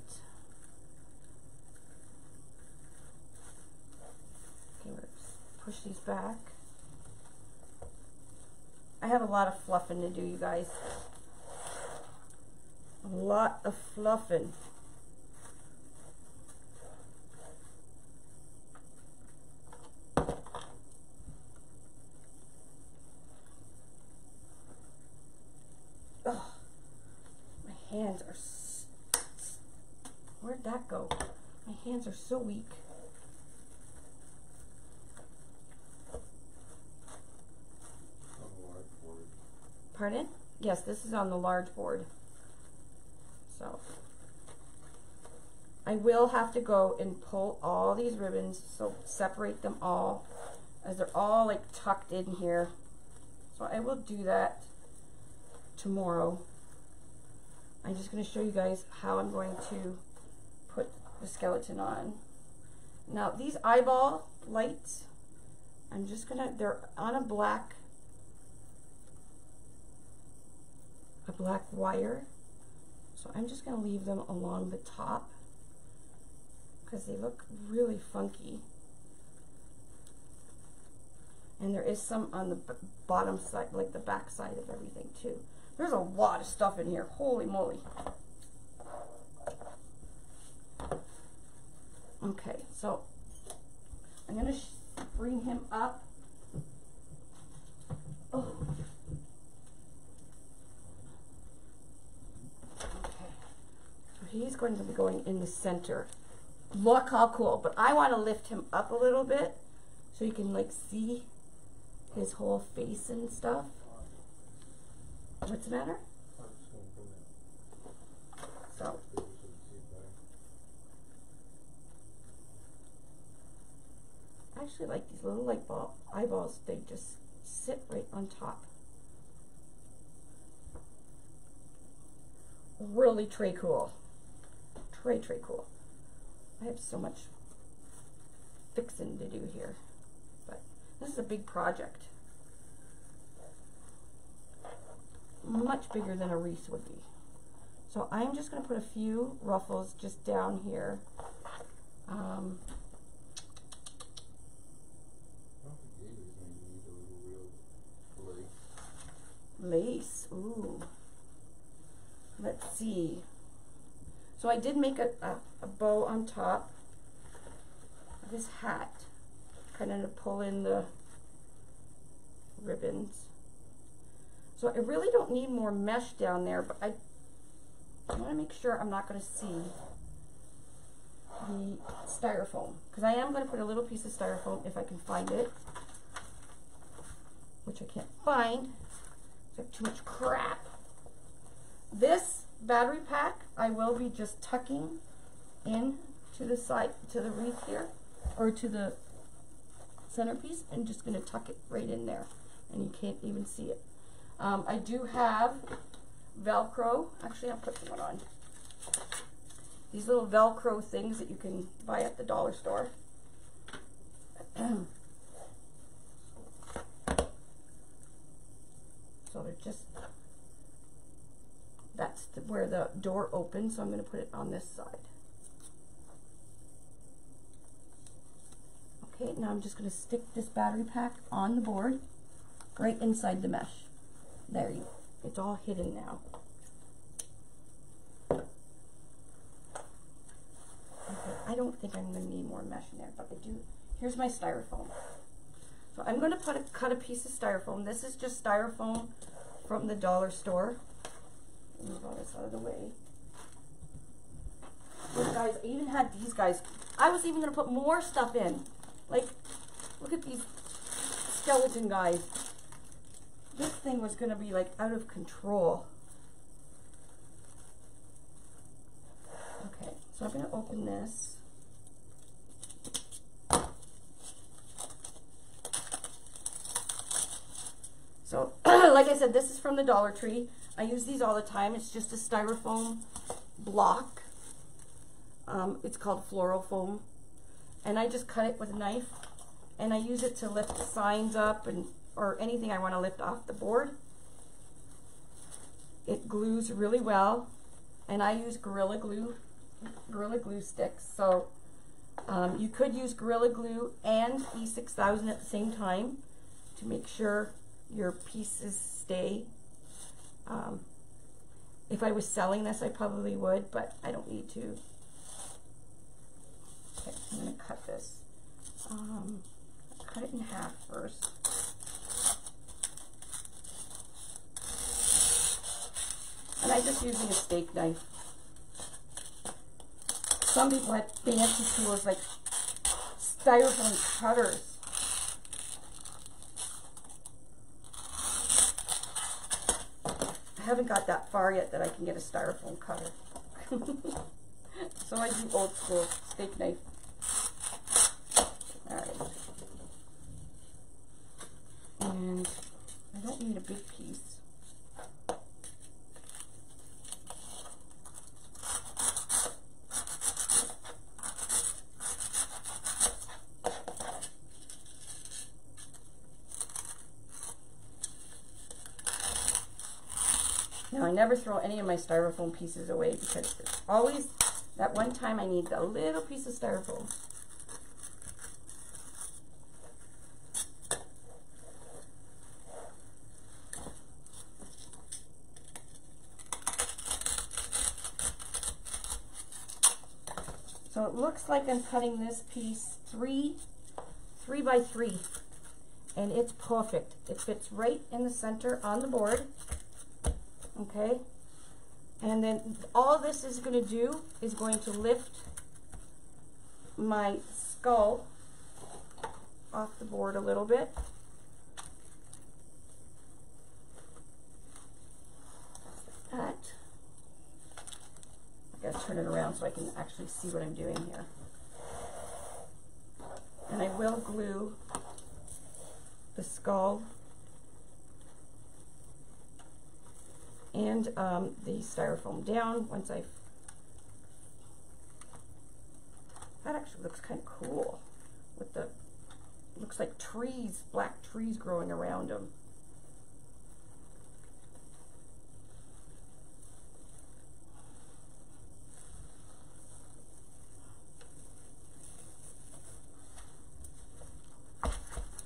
Okay, let's push these back. I have a lot of fluffing to do, you guys. A lot of fluffing. Oh, my hands are... Where'd that go? My hands are so weak. Pardon? Yes, this is on the large board. So I will have to go and pull all these ribbons, so separate them all, as they're all like tucked in here. So I will do that tomorrow. I'm just going to show you guys how I'm going to put the skeleton on. Now these eyeball lights, I'm just going to, they're on a black wire. So I'm just going to leave them along the top because they look really funky. And there is some on the bottom side, like the back side of everything too. There's a lot of stuff in here. Holy moly. Okay, so I'm going to bring him up. Oh. He's going to be going in the center. Look how cool. But I want to lift him up a little bit so you can like see his whole face and stuff. What's the matter? So I actually like these little light eyeballs. They just sit right on top. Really tray cool. Tray cool. I have so much fixing to do here, but this is a big project. Much bigger than a wreath would be. So I'm just going to put a few ruffles just down here. Lace. Ooh. Let's see. So I did make a bow on top of his hat, kind of to pull in the ribbons. So I really don't need more mesh down there, but I want to make sure I'm not going to see the styrofoam, because I am going to put a little piece of styrofoam if I can find it, which I can't find. I have too much crap. This battery pack I will be just tucking in to the side, to the wreath here, or to the centerpiece, and just going to tuck it right in there, and you can't even see it. I do have Velcro. Actually, I'll put one on. These little Velcro things that you can buy at the dollar store. So they're just, that's where the door opens, so I'm going to put it on this side. Okay, now I'm just going to stick this battery pack on the board. right inside the mesh. There you go. It's all hidden now. Okay, I don't think I'm going to need more mesh in there, but I do. Here's my styrofoam. So I'm going to cut a piece of styrofoam. This is just styrofoam from the dollar store. Move all this out of the way. These guys, I even had these guys. I was even going to put more stuff in. Like, look at these skeleton guys. This thing was going to be like out of control. Okay, so I'm going to open this. So, like I said, this is from the Dollar Tree. I use these all the time. It's just a styrofoam block. It's called Floral Foam. And I just cut it with a knife. And I use it to lift signs up and or anything I want to lift off the board. It glues really well. And I use Gorilla Glue sticks. So you could use Gorilla Glue and E6000 at the same time to make sure your pieces stay. If I was selling this, I probably would, but I don't need to. Okay, I'm going to cut this. Cut it in half first. And I'm just using a steak knife. Some people have fancy tools like styrofoam cutters. I haven't got that far yet that I can get a styrofoam cutter. So I do old school steak knife. Alright. And I don't need a big piece. Now I never throw any of my styrofoam pieces away because there's always that one time I need a little piece of styrofoam. So it looks like I'm cutting this piece 3 by 3, and it's perfect. It fits right in the center on the board. Okay, and then all this is going to do is going to lift my skull off the board a little bit. That. I gotta turn it around so I can actually see what I'm doing here. And I will glue the skull and the styrofoam down once I've... That actually looks kind of cool with the... looks like trees, black trees growing around them.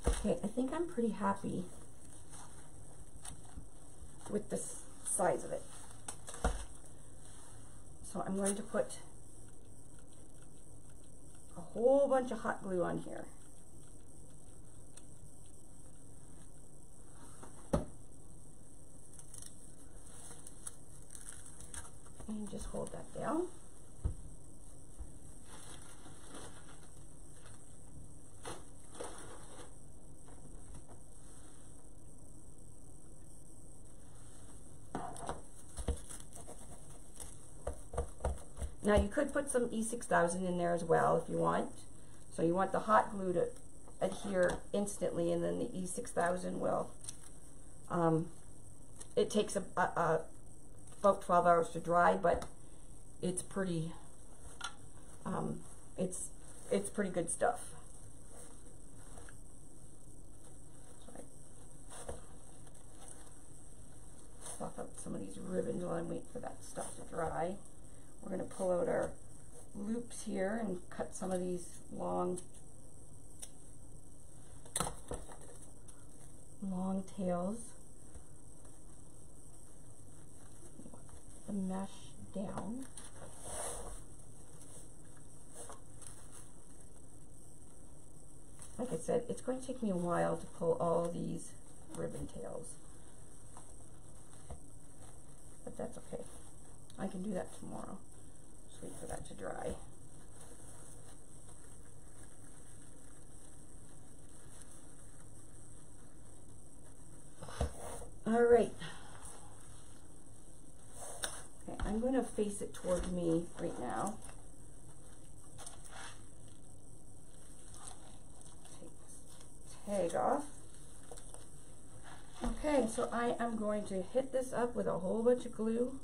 Okay, I think I'm pretty happy with this size of it. So I'm going to put a whole bunch of hot glue on here. And just hold that down. Now you could put some E6000 in there as well if you want. So you want the hot glue to adhere instantly, and then the E6000 will. It takes about 12 hours to dry, but it's pretty. It's pretty good stuff. Fluff out some of these ribbons while I'm waiting for that stuff to dry. We're going to pull out our loops here and cut some of these long long tails. The mesh down. Like I said, it's going to take me a while to pull all these ribbon tails. But that's okay. I can do that tomorrow. Just wait for that to dry. All right. Okay, I'm going to face it toward me right now. Take this tag off. Okay, so I am going to hit this up with a whole bunch of glue.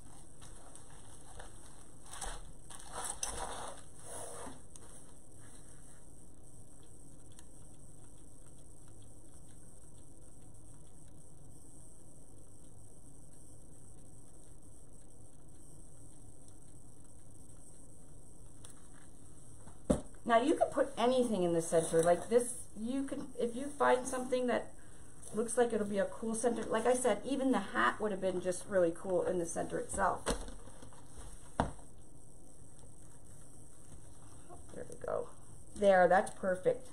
Now you can put anything in the center like this. You can, if you find something that looks like it'll be a cool center. Like I said, even the hat would have been just really cool in the center itself. There we go. There, that's perfect.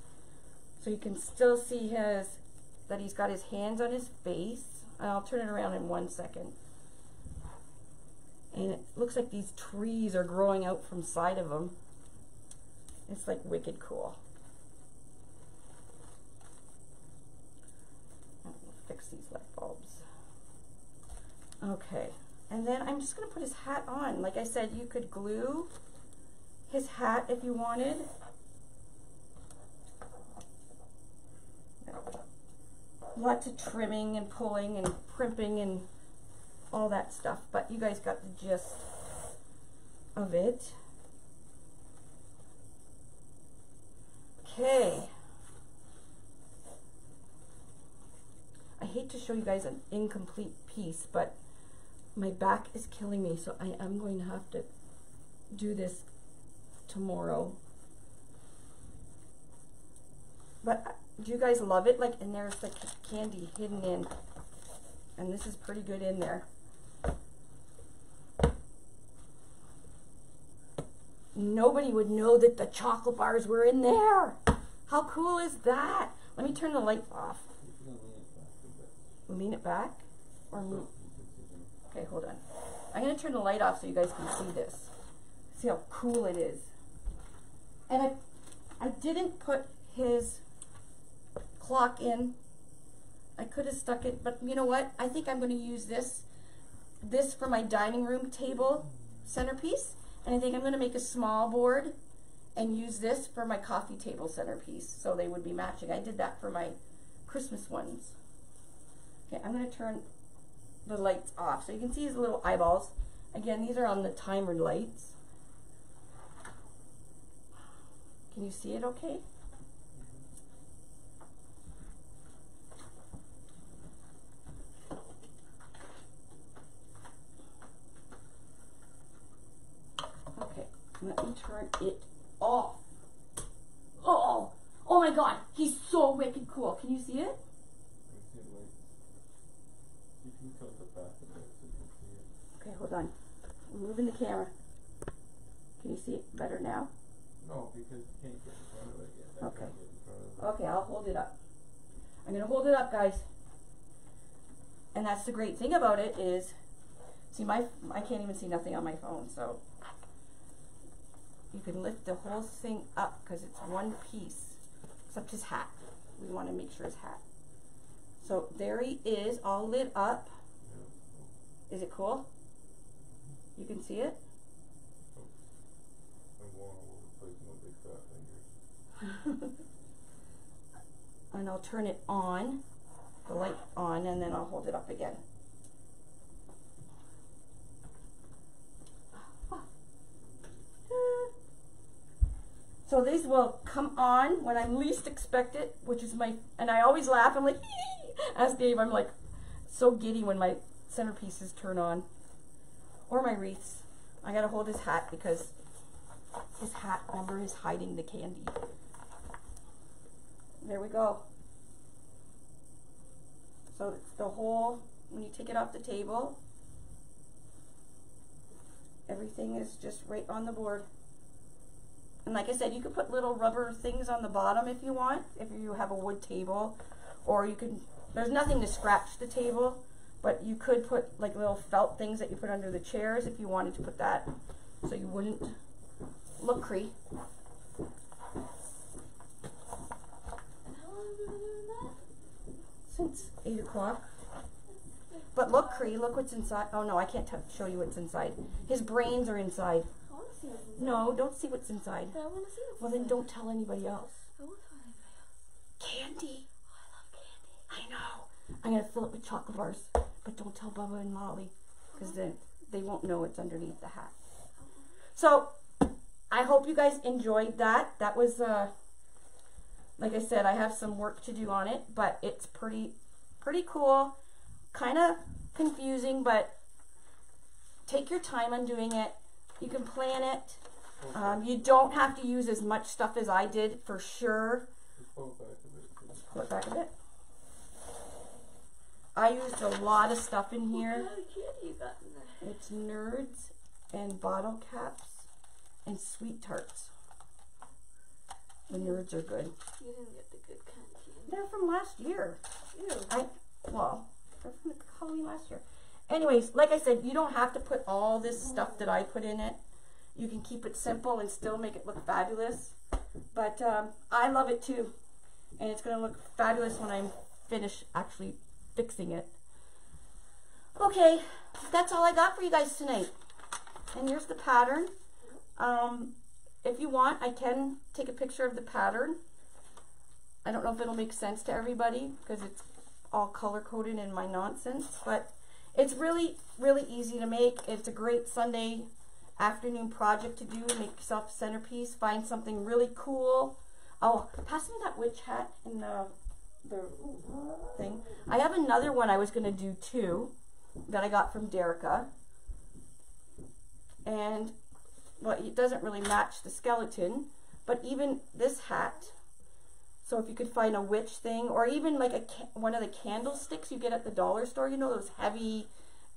So you can still see that he's got his hands on his face. I'll turn it around in 1 second. And it looks like these trees are growing out from side of him. It's like wicked cool. I'm gonna fix these light bulbs. Okay, and then I'm just gonna put his hat on. Like I said, you could glue his hat if you wanted. Lots of trimming and pulling and crimping and all that stuff, but you guys got the gist of it. Okay. I hate to show you guys an incomplete piece, but my back is killing me, so I am going to have to do this tomorrow. But do you guys love it? Like, and there's like candy hidden in, and this is pretty good in there. Nobody would know that the chocolate bars were in there. How cool is that? Let me turn the light off. Lean it back? Or move? Okay, hold on. I'm going to turn the light off so you guys can see this. See how cool it is. And I didn't put his clock in. I could have stuck it, but you know what? I think I'm going to use this for my dining room table centerpiece. And I think I'm going to make a small board and use this for my coffee table centerpiece, so they would be matching. I did that for my Christmas ones. Okay, I'm going to turn the lights off so you can see his little eyeballs. Again, these are on the timer lights. Can you see it okay? Let me turn it off. Oh, oh my God, he's so wicked cool. Can you see it? You can tilt it back a bit so you can see it. Okay, hold on. I'm moving the camera. Can you see it better now? No, because you can't get in front of it yet. Okay. Okay, I'll hold it up. I'm going to hold it up, guys. And that's the great thing about it is, see, I can't even see nothing on my phone, so you can lift the whole thing up because it's one piece, except his hat. We want to make sure his hat. So there he is, all lit up. Yeah. Is it cool? You can see it? And I'll turn it on, the light on, and then I'll hold it up again. So these will come on when I least expect it, which is and I always laugh, I'm like, ask Dave, I'm like so giddy when my centerpieces turn on. Or my wreaths. I gotta hold his hat because his hat, remember, is hiding the candy. There we go. So it's the whole, when you take it off the table, everything is just right on the board. And like I said, you could put little rubber things on the bottom if you want, if you have a wood table, or you could, there's nothing to scratch the table, but you could put like little felt things that you put under the chairs if you wanted to put that, so you wouldn't look creepy. Since 8 o'clock. But look, Cree, look what's inside. Oh no, I can't show you what's inside. His brains are inside. I want to see what's inside. No, don't see what's inside. But I want to see what's Well, inside. then don't tell anybody else. I won't tell anybody else. Candy. Oh, I love candy. I know. I'm going to fill it with chocolate bars. But don't tell Bubba and Molly, because then they won't know it's underneath the hat. So, I hope you guys enjoyed that. That was, like I said, I have some work to do on it, but it's pretty cool. Kind of confusing, but take your time on doing it. You can plan it. You don't have to use as much stuff as I did, for sure. Pull it back a bit. Pull it back a bit. I used a lot of stuff in here. What kind of candy you got in there? It's Nerds and bottle caps and sweet tarts. The Nerds are good. You didn't get the good kind of candy. They're from last year. Ew. They're from the Halloween last year. Anyways, like I said, you don't have to put all this stuff that I put in it. You can keep it simple and still make it look fabulous. But I love it too. And it's going to look fabulous when I'm finished actually fixing it. Okay, that's all I got for you guys tonight. And here's the pattern. If you want, I can take a picture of the pattern. I don't know if it'll make sense to everybody because it's all color-coded in my nonsense, but it's really, really easy to make. It's a great Sunday afternoon project to do. Make yourself a centerpiece. Find something really cool. Oh, pass me that witch hat in the thing. I have another one I was going to do too that I got from Derica. And, well, it doesn't really match the skeleton, but even this hat. So if you could find a witch thing, or even like one of the candlesticks you get at the dollar store, you know, those heavy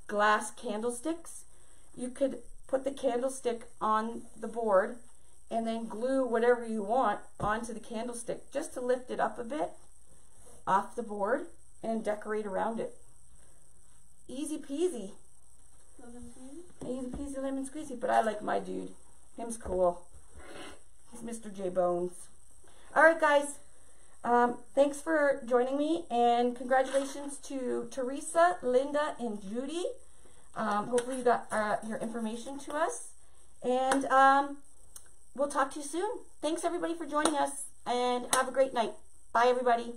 glass candlesticks, you could put the candlestick on the board and then glue whatever you want onto the candlestick just to lift it up a bit off the board and decorate around it. Easy peasy. Lemon squeezy? Easy peasy lemon squeezy, but I like my dude. Him's cool. He's Mr. J Bones. Alright guys, thanks for joining me, and congratulations to Teresa, Linda, and Judy. Hopefully you got your information to us, and we'll talk to you soon. Thanks everybody for joining us, and have a great night. Bye everybody.